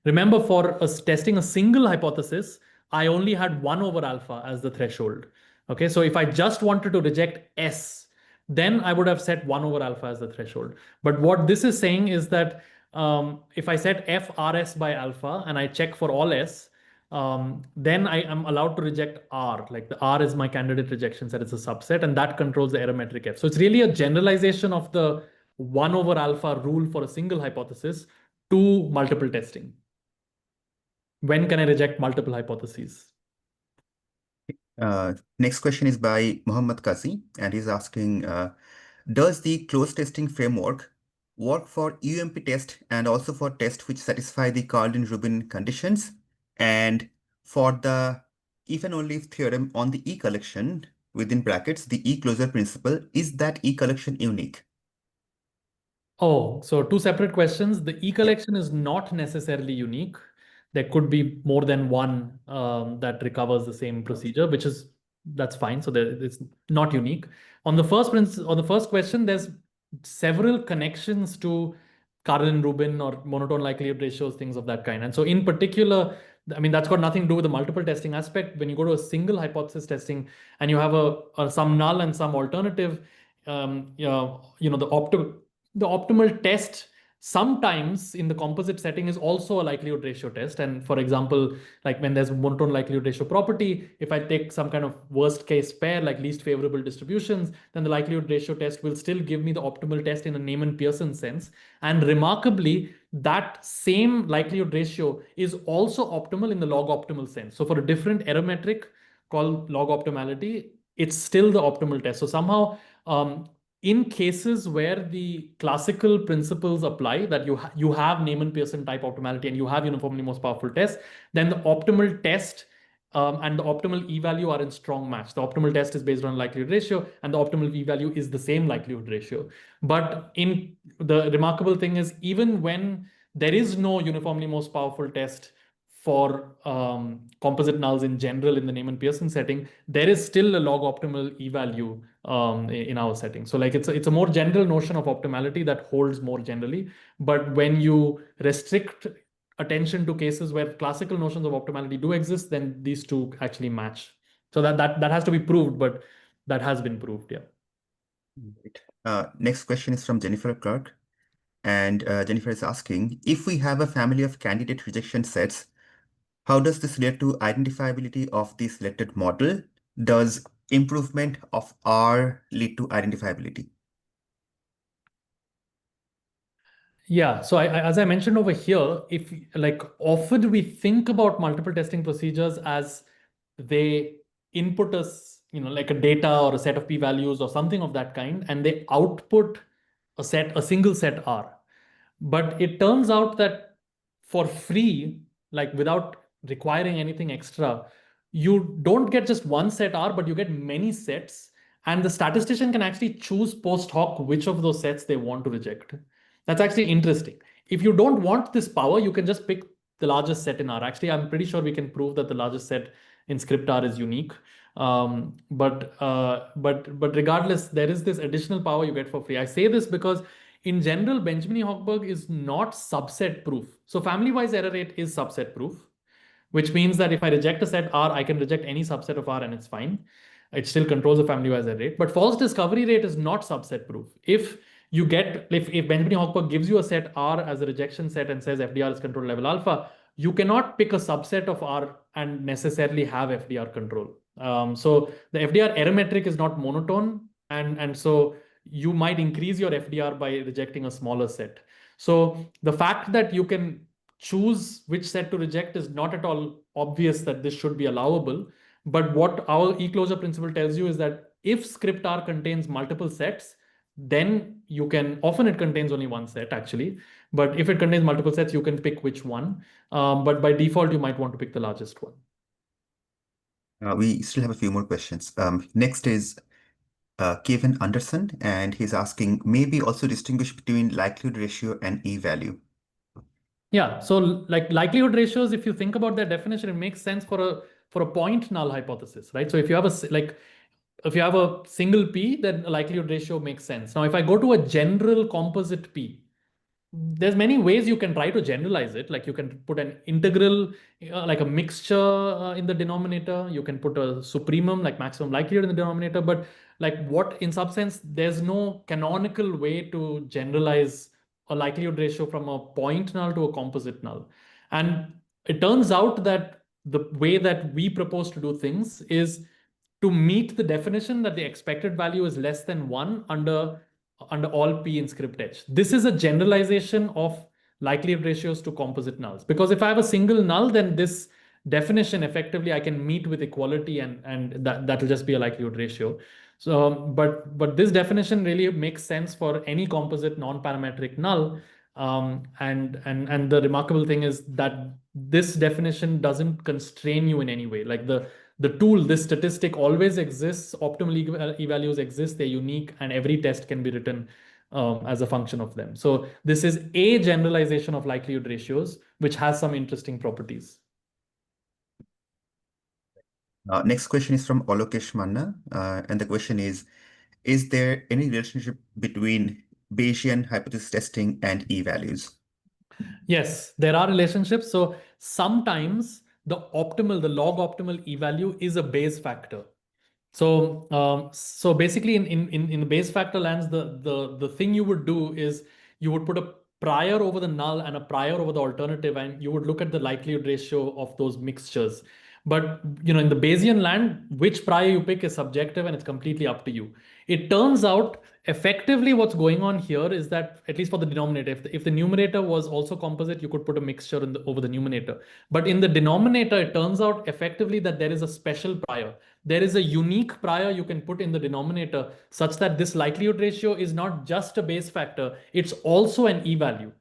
Remember, for us testing a single hypothesis, I only had 1 over alpha as the threshold. Okay, so if I just wanted to reject S, then I would have set 1 over alpha as the threshold. But what this is saying is that if I set FRS by alpha and I check for all S, then I am allowed to reject R. Like the R is my candidate rejection set, it's a subset, and that controls the error metric F. So it's really a generalization of the 1 over alpha rule for a single hypothesis to multiple testing. When can I reject multiple hypotheses? Next question is by Muhammad Kazi, and he's asking, does the closed testing framework work for UMP test and also for tests which satisfy the Carlin-Rubin conditions? And for the if and only if theorem on the E collection, within brackets, the E closure principle, is that E collection unique? Oh, so two separate questions. The Yeah. e-collection is not necessarily unique. There could be more than one that recovers the same procedure, which is that's fine. So it's not unique. On the first question, there's several connections to Carlin-Rubin or monotone likelihood ratios, things of that kind. And so in particular, I mean, that's got nothing to do with the multiple testing aspect. When you go to a single hypothesis testing and you have some null and some alternative, the optimal test sometimes in the composite setting is also a likelihood ratio test. And for example, like when there's monotone likelihood ratio property, if I take some kind of worst case pair like least favorable distributions, then the likelihood ratio test will still give me the optimal test in a Neyman-Pearson sense. And remarkably, that same likelihood ratio is also optimal in the log optimal sense. So for a different error metric called log optimality, it's still the optimal test. So somehow, in cases where the classical principles apply, that you have Neyman-Pearson type optimality and you have uniformly most powerful test, then the optimal test and the optimal e-value are in strong match. The optimal test is based on likelihood ratio, and the optimal e-value is the same likelihood ratio. But in the remarkable thing is, even when there is no uniformly most powerful test for composite nulls in general in the Neyman-Pearson setting, there is still a log optimal e-value in our setting. So like it's a more general notion of optimality that holds more generally. But when you restrict attention to cases where classical notions of optimality do exist, then these two actually match. So that has to be proved, but that has been proved. Yeah. Great. Next question is from Jennifer Clark. And Jennifer is asking, if we have a family of candidate rejection sets, how does this relate to identifiability of the selected model? Does improvement of R lead to identifiability? Yeah, so as I mentioned over here, if like often we think about multiple testing procedures as they input us, like a data or a set of p-values or something of that kind, and they output a single set R. But it turns out that for free, like without requiring anything extra, you don't get just one set R, but you get many sets. And the statistician can actually choose post hoc which of those sets they want to reject. That's actually interesting. If you don't want this power, you can just pick the largest set in R. Actually, I'm pretty sure we can prove that the largest set in script R is unique. But regardless, there is this additional power you get for free. I say this because in general, Benjamini-Hochberg is not subset proof. So family-wise error rate is subset proof, which means that if I reject a set R, I can reject any subset of R and it's fine. It still controls the family-wise error rate. But false discovery rate is not subset proof. If Benjamini-Hochberg gives you a set R as a rejection set and says FDR is control level alpha, you cannot pick a subset of R and necessarily have FDR control. So the FDR error metric is not monotone, and so you might increase your FDR by rejecting a smaller set. So the fact that you can choose which set to reject is not at all obvious that this should be allowable. But what our e-closure principle tells you is that if script R contains multiple sets, then you can, often it contains only one set actually, but if it contains multiple sets, you can pick which one. But by default, you might want to pick the largest one. We still have a few more questions. Next is Kevin Anderson, and he's asking, maybe also distinguish between likelihood ratio and e-value. Yeah, so like likelihood ratios, if you think about their definition, it makes sense for a for a point null hypothesis, right? So if you have if you have a single P, then a likelihood ratio makes sense. Now, if I go to a general composite P, there's many ways you can try to generalize it. Like you can put an integral, like a mixture in the denominator. You can put a supremum, like maximum likelihood in the denominator. But like what, in some sense, there's no canonical way to generalize a likelihood ratio from a point null to a composite null. And it turns out that the way that we propose to do things is to meet the definition that the expected value is less than one under all P in script H. This is a generalization of likelihood ratios to composite nulls. Because if I have a single null, then this definition effectively I can meet with equality, and that'll just be a likelihood ratio. So, but this definition really makes sense for any composite non-parametric null. And the remarkable thing is that this definition doesn't constrain you in any way. Like the tool, this statistic always exists, optimal e-values exist, they're unique, and every test can be written as a function of them. So this is a generalization of likelihood ratios, which has some interesting properties. Next question is from Olokesh Manna, and the question is there any relationship between Bayesian hypothesis testing and e-values? Yes, there are relationships. So sometimes the log optimal e-value is a Bayes factor. So basically, in the Bayes factor lands, the thing you would do is you would put a prior over the null and a prior over the alternative, and you would look at the likelihood ratio of those mixtures. But in the Bayesian land, which prior you pick is subjective and it's completely up to you. It turns out effectively what's going on here is that, at least for the denominator, if the numerator was also composite, you could put a mixture over the numerator. But in the denominator, it turns out effectively that there is a special prior. There is a unique prior you can put in the denominator such that this likelihood ratio is not just a Bayes factor, it's also an e-value.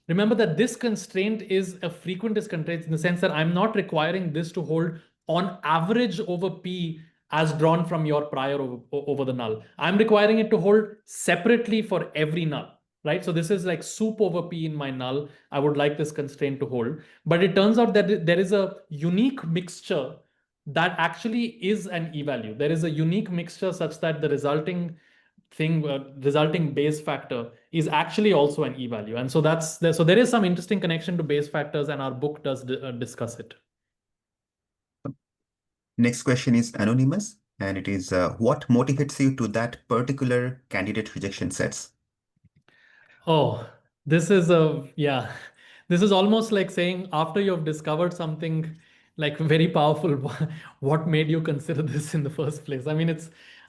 Remember that this constraint is a frequentist constraint in the sense that I'm not requiring this to hold on average over P as drawn from your prior over the null. I'm requiring it to hold separately for every null, right? So this is like soup over P in my null. I would like this constraint to hold. But it turns out that there is a unique mixture that actually is an e-value. There is a unique mixture such that the resulting Bayes factor is actually also an e-value. And so so there is some interesting connection to Bayes factors, and our book does discuss it. Next question is anonymous, and it is what motivates you to that particular candidate rejection sets? Oh, this is yeah. This is almost like saying after you've discovered something like very powerful, what made you consider this in the first place? I mean,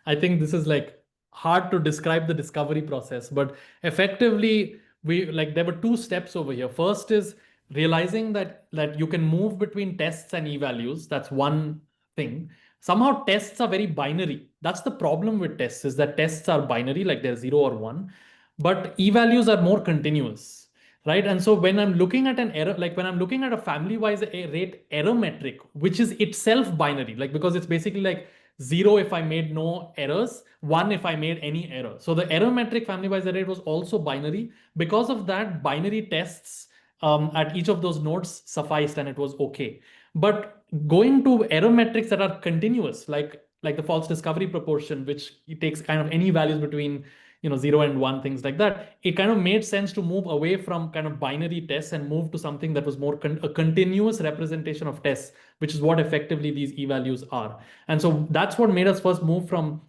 I think this is like hard to describe the discovery process, but effectively, there were two steps over here. First is realizing that you can move between tests and e-values. That's one thing. Somehow tests are very binary. That's the problem with tests, is that tests are binary, like they're 0 or 1, but e-values are more continuous, right? And so when I'm looking at an error, like when I'm looking at a family-wise rate error metric, which is itself binary, like because it's basically like 0 if I made no errors, 1 if I made any error. So the error metric family-wise rate was also binary. Because of that, binary tests at each of those nodes sufficed, and it was okay. But going to error metrics that are continuous, like the false discovery proportion, which it takes kind of any values between 0 and 1, things like that, it kind of made sense to move away from kind of binary tests and move to something that was more a continuous representation of tests, which is what effectively these e-values are. And so that's what made us first move from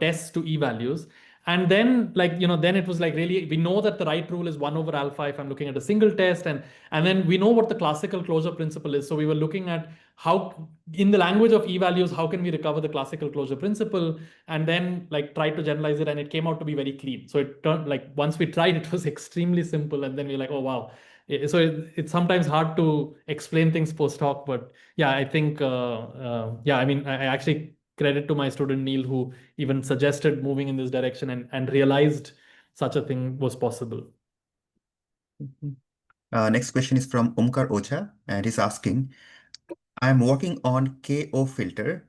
tests to e-values. And then then it was like, really, we know that the right rule is 1 over alpha if I'm looking at a single test, and then we know what the classical closure principle is. So we were looking at how, in the language of e-values, how can we recover the classical closure principle, and then like try to generalize it, and it came out to be very clean. So it turned, like, once we tried, it was extremely simple, and then we're like, oh wow. So it's sometimes hard to explain things post hoc, but yeah, I think yeah, I mean, I actually credit to my student Neil, who even suggested moving in this direction, and realized such a thing was possible. Next question is from Omkar Ocha, and he's asking, I'm working on KO filter.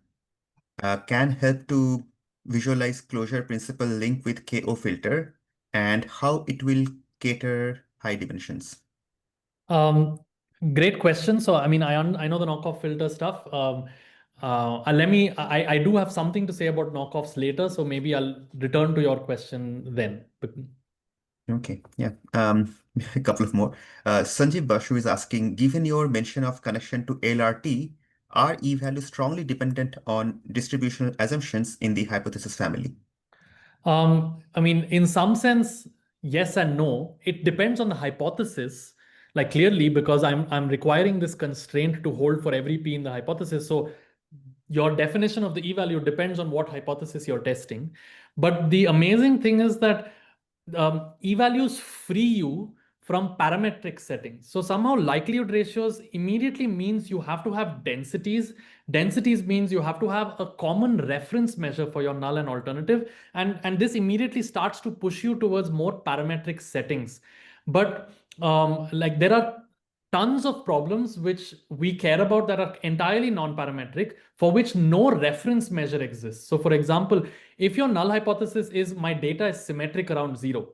Can help to visualize closure principle link with KO filter and how it will cater high dimensions. Great question. So, I mean, I know the knockoff filter stuff. I do have something to say about knockoffs later, so maybe I'll return to your question then. Okay, yeah. A couple of more. Sanjeev Basu is asking, given your mention of connection to LRT, are E-values strongly dependent on distributional assumptions in the hypothesis family? I mean, in some sense, yes and no. It depends on the hypothesis, like clearly, because I'm requiring this constraint to hold for every p in the hypothesis. So your definition of the e-value depends on what hypothesis you're testing. But the amazing thing is that e-values free you from parametric settings. So somehow likelihood ratios immediately means you have to have densities. Densities means you have to have a common reference measure for your null and alternative. And this immediately starts to push you towards more parametric settings. But like there are tons of problems which we care about that are entirely non-parametric, for which no reference measure exists. So for example, if your null hypothesis is my data is symmetric around zero,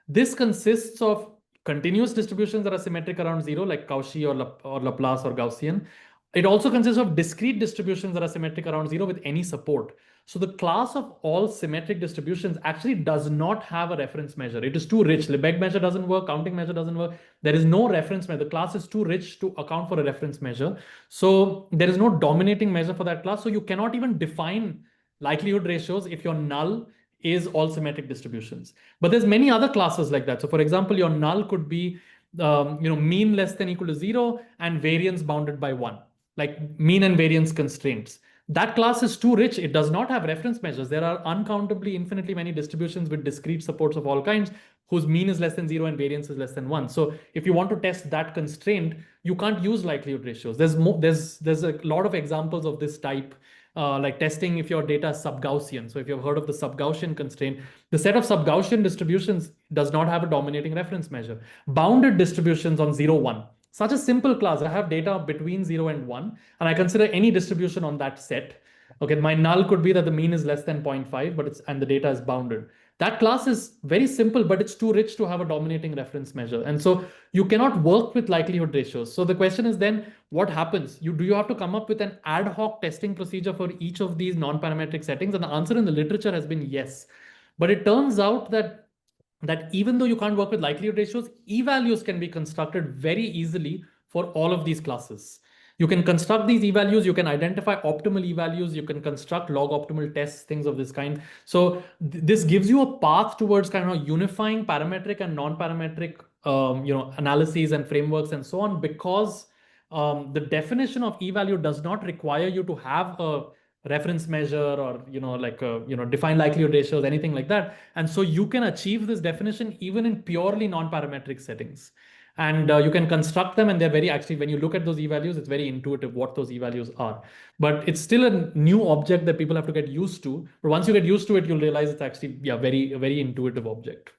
this consists of continuous distributions that are symmetric around zero, like Cauchy or Laplace or Gaussian. It also consists of discrete distributions that are symmetric around zero with any support. So the class of all symmetric distributions actually does not have a reference measure. It is too rich. Lebesgue measure doesn't work. Counting measure doesn't work. There is no reference measure. The class is too rich to account for a reference measure. So there is no dominating measure for that class. So you cannot even define likelihood ratios if your null is all symmetric distributions. But there's many other classes like that. So for example, your null could be mean less than equal to zero and variance bounded by one, like mean and variance constraints. That class is too rich. It does not have reference measures. There are uncountably infinitely many distributions with discrete supports of all kinds whose mean is less than zero and variance is less than one. So if you want to test that constraint, you can't use likelihood ratios. There's a lot of examples of this type, like testing if your data is sub-Gaussian. So if you've heard of the sub-Gaussian constraint, the set of sub-Gaussian distributions does not have a dominating reference measure. Bounded distributions on 0, 1. Such a simple class. I have data between 0 and 1, and I consider any distribution on that set. Okay, my null could be that the mean is less than 0.5, but the data is bounded. That class is very simple, but it's too rich to have a dominating reference measure. And so you cannot work with likelihood ratios. So the question is then, what happens? Do you have to come up with an ad hoc testing procedure for each of these non-parametric settings? And the answer in the literature has been yes. But it turns out that even though you can't work with likelihood ratios, e-values can be constructed very easily for all of these classes. You can construct these e-values, you can identify optimal e-values, you can construct log optimal tests, things of this kind. So this gives you a path towards kind of unifying parametric and non-parametric analyses and frameworks and so on, because the definition of e-value does not require you to have a reference measure or define likelihood ratios, anything like that. And so you can achieve this definition even in purely non-parametric settings. And you can construct them, and they're very actually, when you look at those e-values, it's very intuitive what those e-values are. But it's still a new object that people have to get used to. But once you get used to it, you'll realize it's actually a very intuitive object.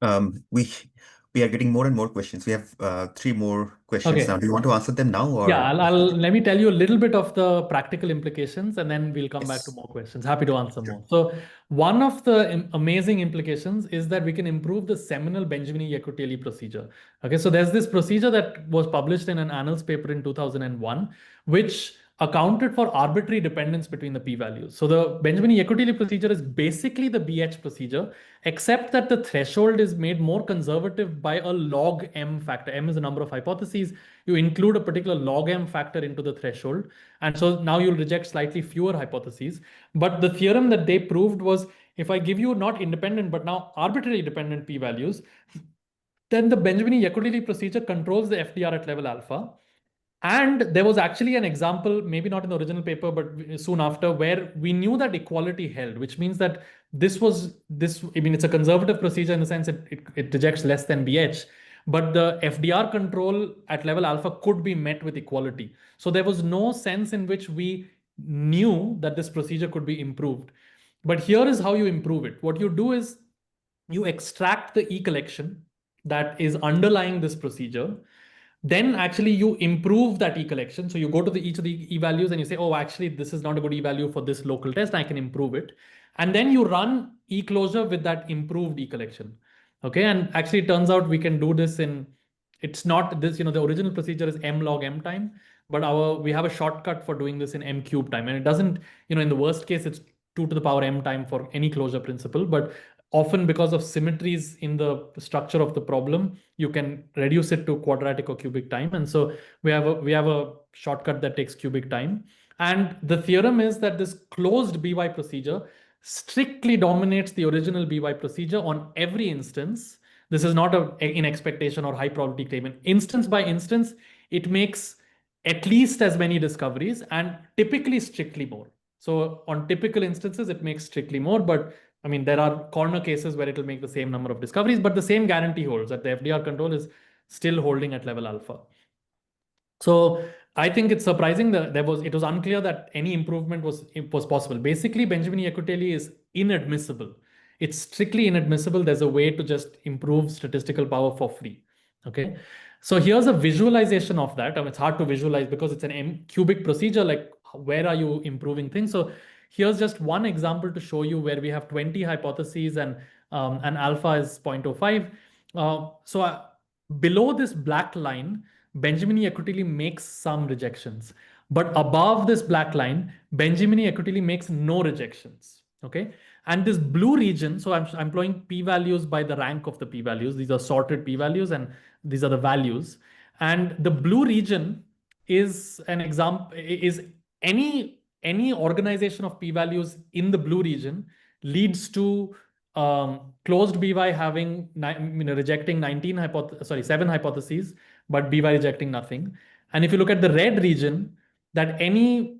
Um, we we are getting more and more questions. We have three more questions now. Okay. Do you want to answer them now Yeah, or? let me tell you a little bit of the practical implications, and then we'll come back to Yes. more questions. Happy to answer Sure. more. So one of the amazing implications is that we can improve the seminal Benjamini-Hochberg procedure. Okay, so there's this procedure that was published in an annals paper in 2001, which accounted for arbitrary dependence between the p-values. So the Benjamini-Hochberg procedure is basically the BH procedure, except that the threshold is made more conservative by a log m factor. M is the number of hypotheses. You include a particular log m factor into the threshold. And so now you'll reject slightly fewer hypotheses. But the theorem that they proved was, if I give you not independent, but now arbitrarily dependent p-values, then the Benjamini-Hochberg procedure controls the FDR at level alpha. And there was actually an example, maybe not in the original paper, but soon after, where we knew that equality held, which means that I mean, it's a conservative procedure in the sense it rejects less than BH, but the FDR control at level alpha could be met with equality. So there was no sense in which we knew that this procedure could be improved. But here is how you improve it. What you do is you extract the E collection that is underlying this procedure. Then actually you improve that e-collection. So you go to each of the e-values and you say, oh, actually, this is not a good e-value for this local test. I can improve it. And then you run e-closure with that improved e-collection. Okay. And actually, it turns out we can do this in it's not this, the original procedure is m log m time, but we have a shortcut for doing this in m cube time. And it doesn't, in the worst case, it's 2 to the power m time for any closure principle. But often because of symmetries in the structure of the problem, you can reduce it to quadratic or cubic time. And so we have a shortcut that takes cubic time. And the theorem is that this closed BY procedure strictly dominates the original BY procedure on every instance. This is not in expectation or high probability claim. Instance by instance, it makes at least as many discoveries and typically strictly more. So on typical instances, it makes strictly more, but I mean, there are corner cases where it will make the same number of discoveries, but the same guarantee holds that the FDR control is still holding at level alpha. So I think it's surprising that it was unclear that any improvement was possible. Basically, Benjamini-Equatelli is inadmissible. It's strictly inadmissible. There's a way to just improve statistical power for free. Okay. So here's a visualization of that. I mean, it's hard to visualize because it's an M cubic procedure. Like, where are you improving things? So here's just one example to show you where we have 20 hypotheses and alpha is 0.05. Below this black line, Benjamini-Equatelli makes some rejections. But above this black line, Benjamini-Equatelli makes no rejections. Okay. And this blue region, so I'm employing p-values by the rank of the p-values. These are sorted p-values and these are the values. And the blue region is an example, is any organization of p-values in the blue region leads to closed BY having rejecting 7 hypotheses, but BY rejecting nothing. And if you look at the red region, that any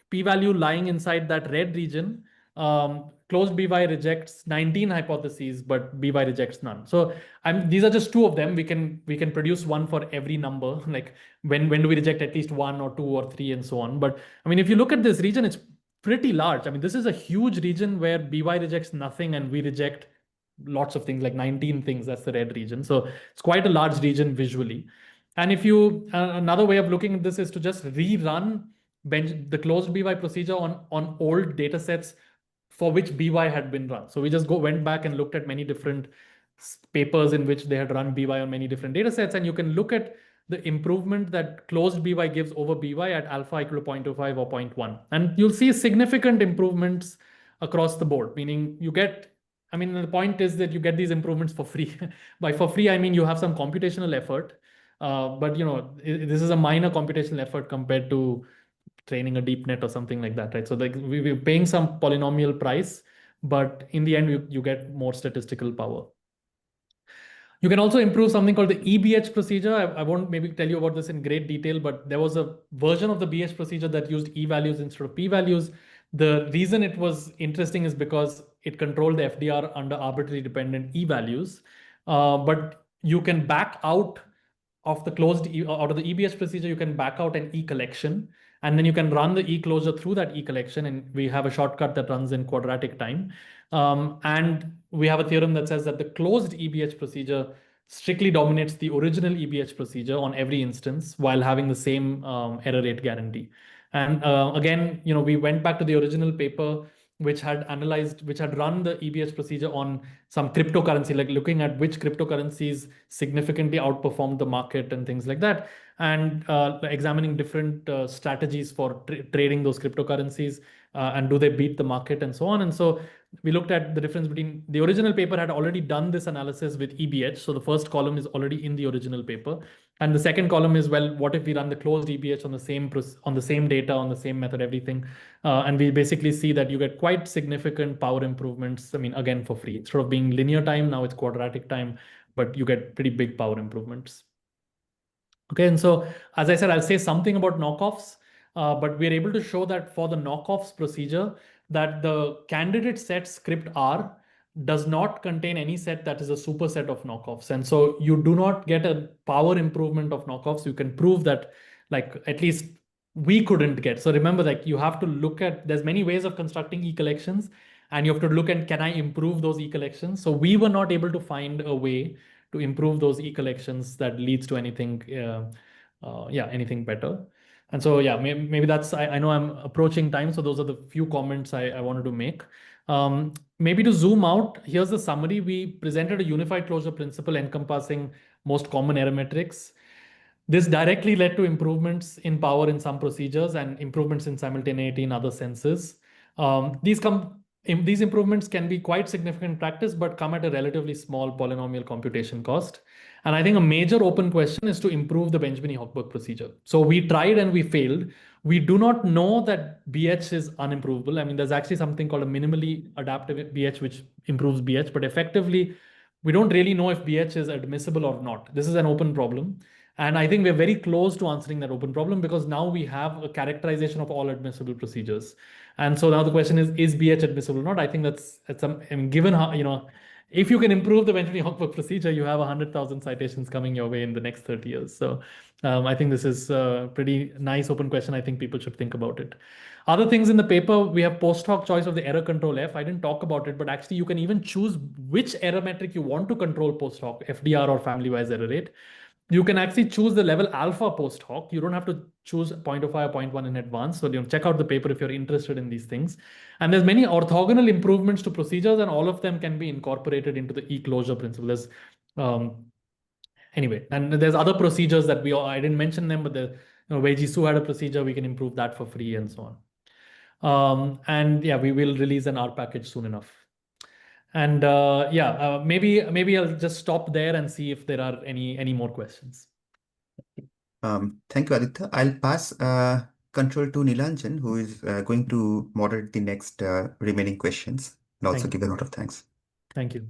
p-value lying inside that red region, closed BY rejects 19 hypotheses, but BY rejects none. So these are just two of them. We can produce one for every number. Like when do we reject at least 1 or 2 or 3 and so on. But I mean, if you look at this region, it's pretty large. I mean, this is a huge region where BY rejects nothing and we reject lots of things, like 19 things. That's the red region. So it's quite a large region visually. And if you, another way of looking at this is to just rerun the closed BY procedure on old data sets for which BY had been run. So we just went back and looked at many different papers in which they had run BY on many different data sets. And you can look at the improvement that closed BY gives over BY at alpha equal to 0.25 or 0.1. And you'll see significant improvements across the board, meaning the point is that you get these improvements for free. By for free, I mean you have some computational effort, but this is a minor computational effort compared to training a deep net or something like that, right? So like we're paying some polynomial price, but in the end, you get more statistical power. You can also improve something called the EBH procedure. I won't maybe tell you about this in great detail, but there was a version of the BH procedure that used E values instead of P values. The reason it was interesting is because it controlled the FDR under arbitrarily dependent E values. But you can back out of the out of the EBH procedure, you can back out an E collection, and then you can run the E closure through that E collection. And we have a shortcut that runs in quadratic time. And we have a theorem that says that the closed EBH procedure strictly dominates the original EBH procedure on every instance while having the same error rate guarantee. And again, we went back to the original paper, which had run the EBH procedure on some cryptocurrency, like looking at which cryptocurrencies significantly outperformed the market and things like that, and examining different strategies for trading those cryptocurrencies, and do they beat the market and so on. And so we looked at the difference between the original paper had already done this analysis with EBH. So the first column is already in the original paper. And the second column is, well, what if we run the closed EBH on the same data, on the same method, everything. And we basically see that you get quite significant power improvements. I mean, again, for free. Instead of being linear time, now it's quadratic time, but you get pretty big power improvements. Okay, and so as I said, I'll say something about knockoffs, but we're able to show that for the knockoffs procedure, that the candidate set script R does not contain any set that is a superset of knockoffs. And so you do not get a power improvement of knockoffs. You can prove that, like, at least we couldn't get. So remember, like, you have to look at, there's many ways of constructing E collections, and you have to look at, can I improve those E collections? So we were not able to find a way to improve those E collections that leads to anything, anything better. And so, yeah, maybe that's, I know I'm approaching time. So those are the few comments I wanted to make. Maybe to zoom out, here's the summary. We presented a unified closure principle encompassing most common error metrics. This directly led to improvements in power in some procedures and improvements in simultaneity in other senses. These improvements can be quite significant in practice, but come at a relatively small polynomial computation cost. And I think a major open question is to improve the Benjamini-Hochberg procedure. So we tried and we failed. We do not know that BH is unimprovable. I mean, there's actually something called a minimally adaptive BH, which improves BH, but effectively, we don't really know if BH is admissible or not. This is an open problem. And I think we're very close to answering that open problem because now we have a characterization of all admissible procedures. And so now the question is BH admissible or not? I think I mean, given how, if you can improve the Benjamini-Hochberg procedure, you have 100,000 citations coming your way in the next 30 years. So I think this is a pretty nice open question. I think people should think about it. Other things in the paper, we have post hoc choice of the error control F. I didn't talk about it, but actually you can even choose which error metric you want to control post hoc, FDR or family-wise error rate. You can actually choose the level alpha post hoc. You don't have to choose 0.05 or 0.1 in advance. So check out the paper if you're interested in these things. And there's many orthogonal improvements to procedures, and all of them can be incorporated into the e-closure principle. Anyway, and there's other procedures that I didn't mention them, but Wei Ji Su had a procedure. We can improve that for free and so on. And yeah, we will release an R package soon enough. And maybe I'll just stop there and see if there are any more questions. Thank you, Aditya. I'll pass control to Nilanjan, who is going to moderate the next remaining questions and also give a lot of thanks. Thank you.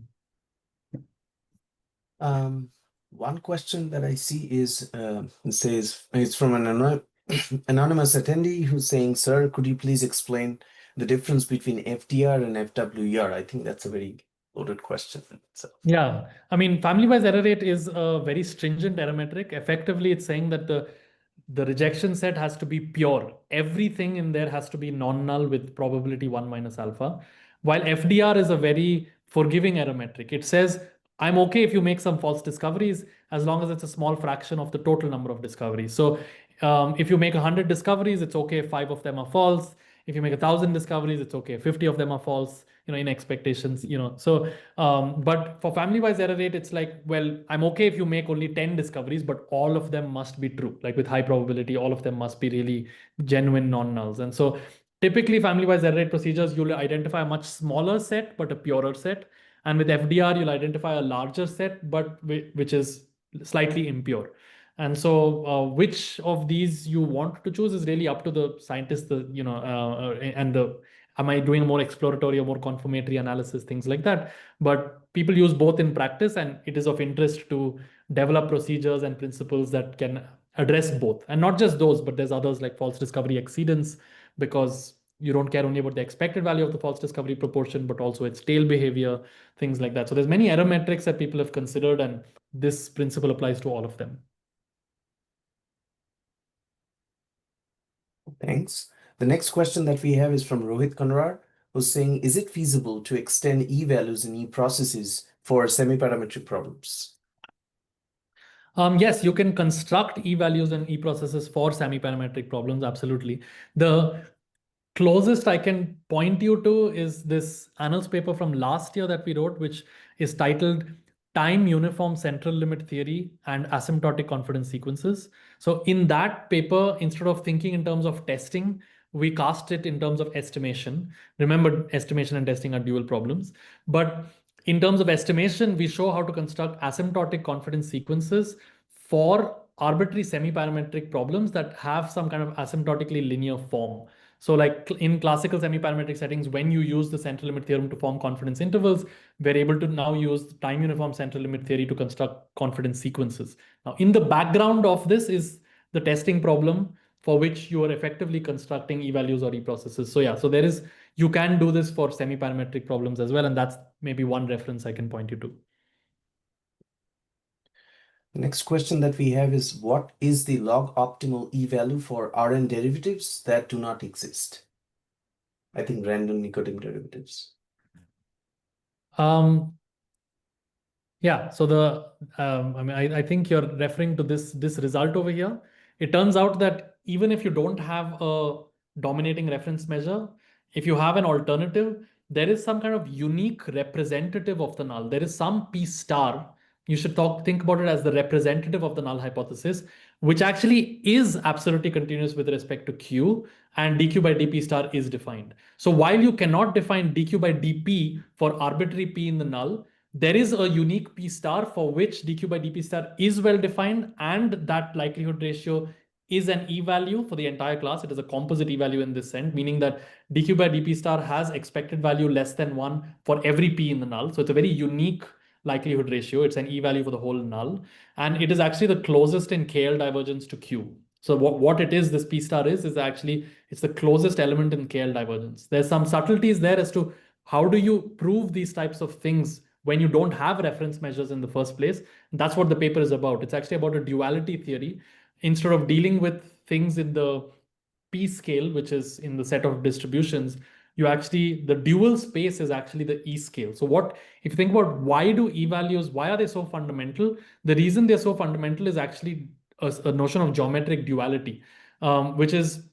One question that I see is, it says, it's from an anonymous attendee who's saying, "Sir, could you please explain the difference between FDR and FWER?" I think that's a very loaded question. So. Yeah, I mean, family-wise error rate is a very stringent error metric. Effectively, it's saying that the rejection set has to be pure. Everything in there has to be non-null with probability 1 minus alpha. While FDR is a very forgiving error metric. It says, I'm okay if you make some false discoveries as long as it's a small fraction of the total number of discoveries. So if you make 100 discoveries, it's okay if 5 of them are false. If you make 1,000 discoveries, it's okay if 50 of them are false, in expectations, So, but for family-wise error rate, it's like, well, I'm okay if you make only 10 discoveries, but all of them must be true. Like with high probability, all of them must be really genuine non-nulls. And so typically family-wise error rate procedures, you'll identify a much smaller set, but a purer set. And with FDR, you'll identify a larger set, but which is slightly impure. And so which of these you want to choose is really up to the scientist, am I doing a more exploratory or more confirmatory analysis, things like that. But people use both in practice, and it is of interest to develop procedures and principles that can address both. And not just those, but there's others like false discovery exceedance, because you don't care only about the expected value of the false discovery proportion, but also its tail behavior, things like that. So there's many error metrics that people have considered, and this principle applies to all of them. Thanks. The next question that we have is from Rohit Kanrar, who's saying, is it feasible to extend e-values in e-processes for semi-parametric problems? Yes, you can construct e-values and e-processes for semi-parametric problems, absolutely. The closest I can point you to is this annals paper from last year that we wrote, which is titled Time Uniform Central Limit Theory and Asymptotic Confidence Sequences. So in that paper, instead of thinking in terms of testing, we cast it in terms of estimation. Remember, estimation and testing are dual problems. But in terms of estimation, we show how to construct asymptotic confidence sequences for arbitrary semi-parametric problems that have some kind of asymptotically linear form. So like in classical semi-parametric settings, when you use the central limit theorem to form confidence intervals, we're able to now use time uniform central limit theory to construct confidence sequences. Now, in the background of this is the testing problem for which you are effectively constructing e-values or e-processes. So yeah, so you can do this for semi-parametric problems as well. And that's maybe one reference I can point you to. The next question that we have is, what is the log optimal e-value for Rn derivatives that do not exist? I think random Nicodim derivatives. Yeah, so I think you're referring to this result over here. It turns out that even if you don't have a dominating reference measure, if you have an alternative, there is some kind of unique representative of the null. There is some P star. You should think about it as the representative of the null hypothesis, which actually is absolutely continuous with respect to Q, and dq by dp star is defined. So while you cannot define dq by dp for arbitrary P in the null, there is a unique P star for which dq by dp star is well defined, and that likelihood ratio is an e-value for the entire class. It is a composite e-value in this sense, meaning that dq by dp star has expected value less than 1 for every P in the null. So it's a very unique likelihood ratio. It's an e-value for the whole null. And it is actually the closest in KL divergence to Q. So what it is, this P star is actually, it's the closest element in KL divergence. There's some subtleties there as to how do you prove these types of things when you don't have reference measures in the first place. And that's what the paper is about. It's actually about a duality theory. Instead of dealing with things in the P scale, which is in the set of distributions, you actually, the dual space is actually the E scale. So what, if you think about why do E-values, why are they so fundamental? The reason they're so fundamental is actually a notion of geometric duality, which is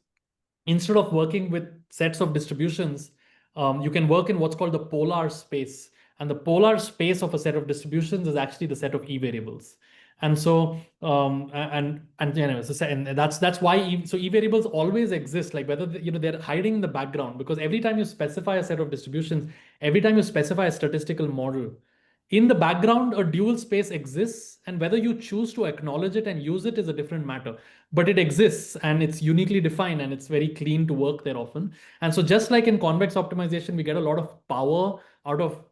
instead of working with sets of distributions, you can work in what's called the polar space. And the polar space of a set of distributions is actually the set of E variables. And so, and that's why E variables always exist. Like whether they're hiding in the background, because every time you specify a set of distributions, every time you specify a statistical model, in the background, a dual space exists, and whether you choose to acknowledge it and use it is a different matter. But it exists, and it's uniquely defined, and it's very clean to work there often. And so just like in convex optimization, we get a lot of power out of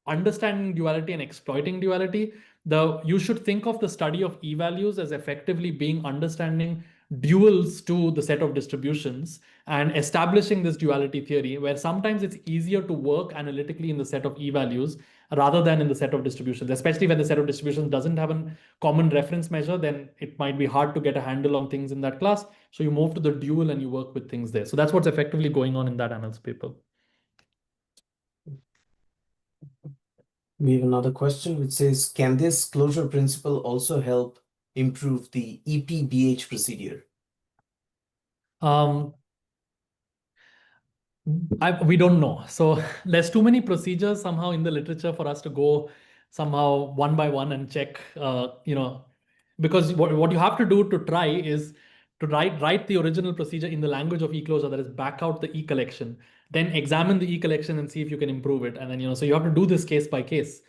understanding duality and exploiting duality. You should think of the study of e-values as effectively being understanding duals to the set of distributions and establishing this duality theory, where sometimes it's easier to work analytically in the set of e-values rather than in the set of distributions, especially when the set of distributions doesn't have a common reference measure. Then it might be hard to get a handle on things in that class. So you move to the dual and you work with things there. So that's what's effectively going on in that analysis paper. We have another question which says, can this closure principle also help improve the EPBH procedure? We don't know. So there's too many procedures somehow in the literature for us to go somehow one by one and check, because what you have to do to try is to write the original procedure in the language of e-closure, that is back out the e-collection, then examine the e-collection and see if you can improve it. And then, so you have to do this case by case.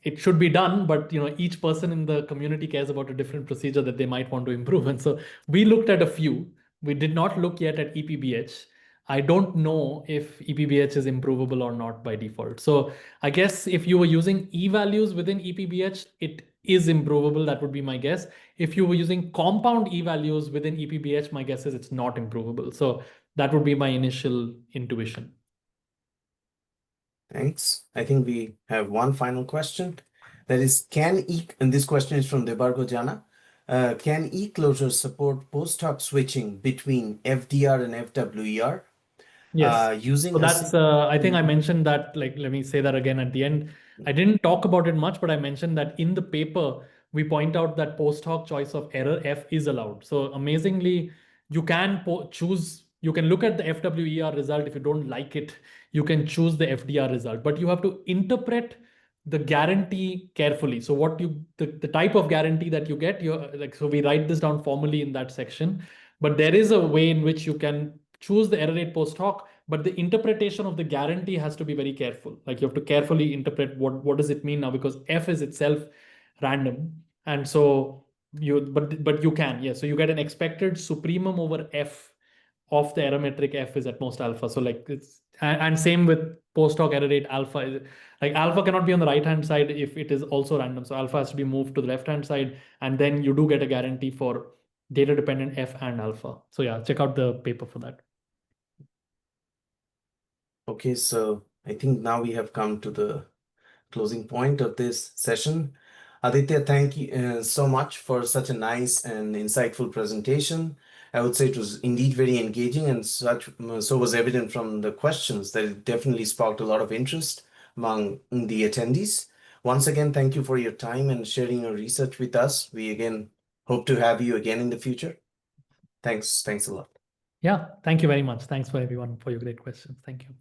It should be done, but each person in the community cares about a different procedure that they might want to improve. And so we looked at a few. We did not look yet at EPBH. I don't know if EPBH is improvable or not by default. So I guess if you were using e-values within EPBH, it is improvable. That would be my guess. If you were using compound e-values within EPBH, my guess is it's not improvable. So that would be my initial intuition. Thanks. I think we have one final question. That is, and this question is from Debargo Jana. Can e-closure support post hoc switching between FDR and FWER? Yes. Using So that's, I think I mentioned that, like, let me say that again at the end. I didn't talk about it much, but I mentioned that in the paper, we point out that post hoc choice of error F is allowed. So amazingly, you can choose, you can look at the FWER result. If you don't like it, you can choose the FDR result, but you have to interpret the guarantee carefully. So what the type of guarantee that you get, so we write this down formally in that section, but there is a way in which you can choose the error rate post hoc, but the interpretation of the guarantee has to be very careful. Like you have to carefully interpret what does it mean now, because F is itself random. And so but you can, yeah. So you get an expected supremum over F of the error metric F is at most alpha. So like and same with post hoc error rate alpha. Like alpha cannot be on the right hand side if it is also random. So alpha has to be moved to the left hand side, and then you do get a guarantee for data dependent F and alpha. So yeah, check out the paper for that. Okay, so I think now we have come to the closing point of this session. Aditya, thank you so much for such a nice and insightful presentation. I would say it was indeed very engaging, and so was evident from the questions that it definitely sparked a lot of interest among the attendees. Once again, thank you for your time and sharing your research with us. We again hope to have you again in the future. Thanks a lot. Yeah, thank you very much. Thanks for everyone for your great questions. Thank you.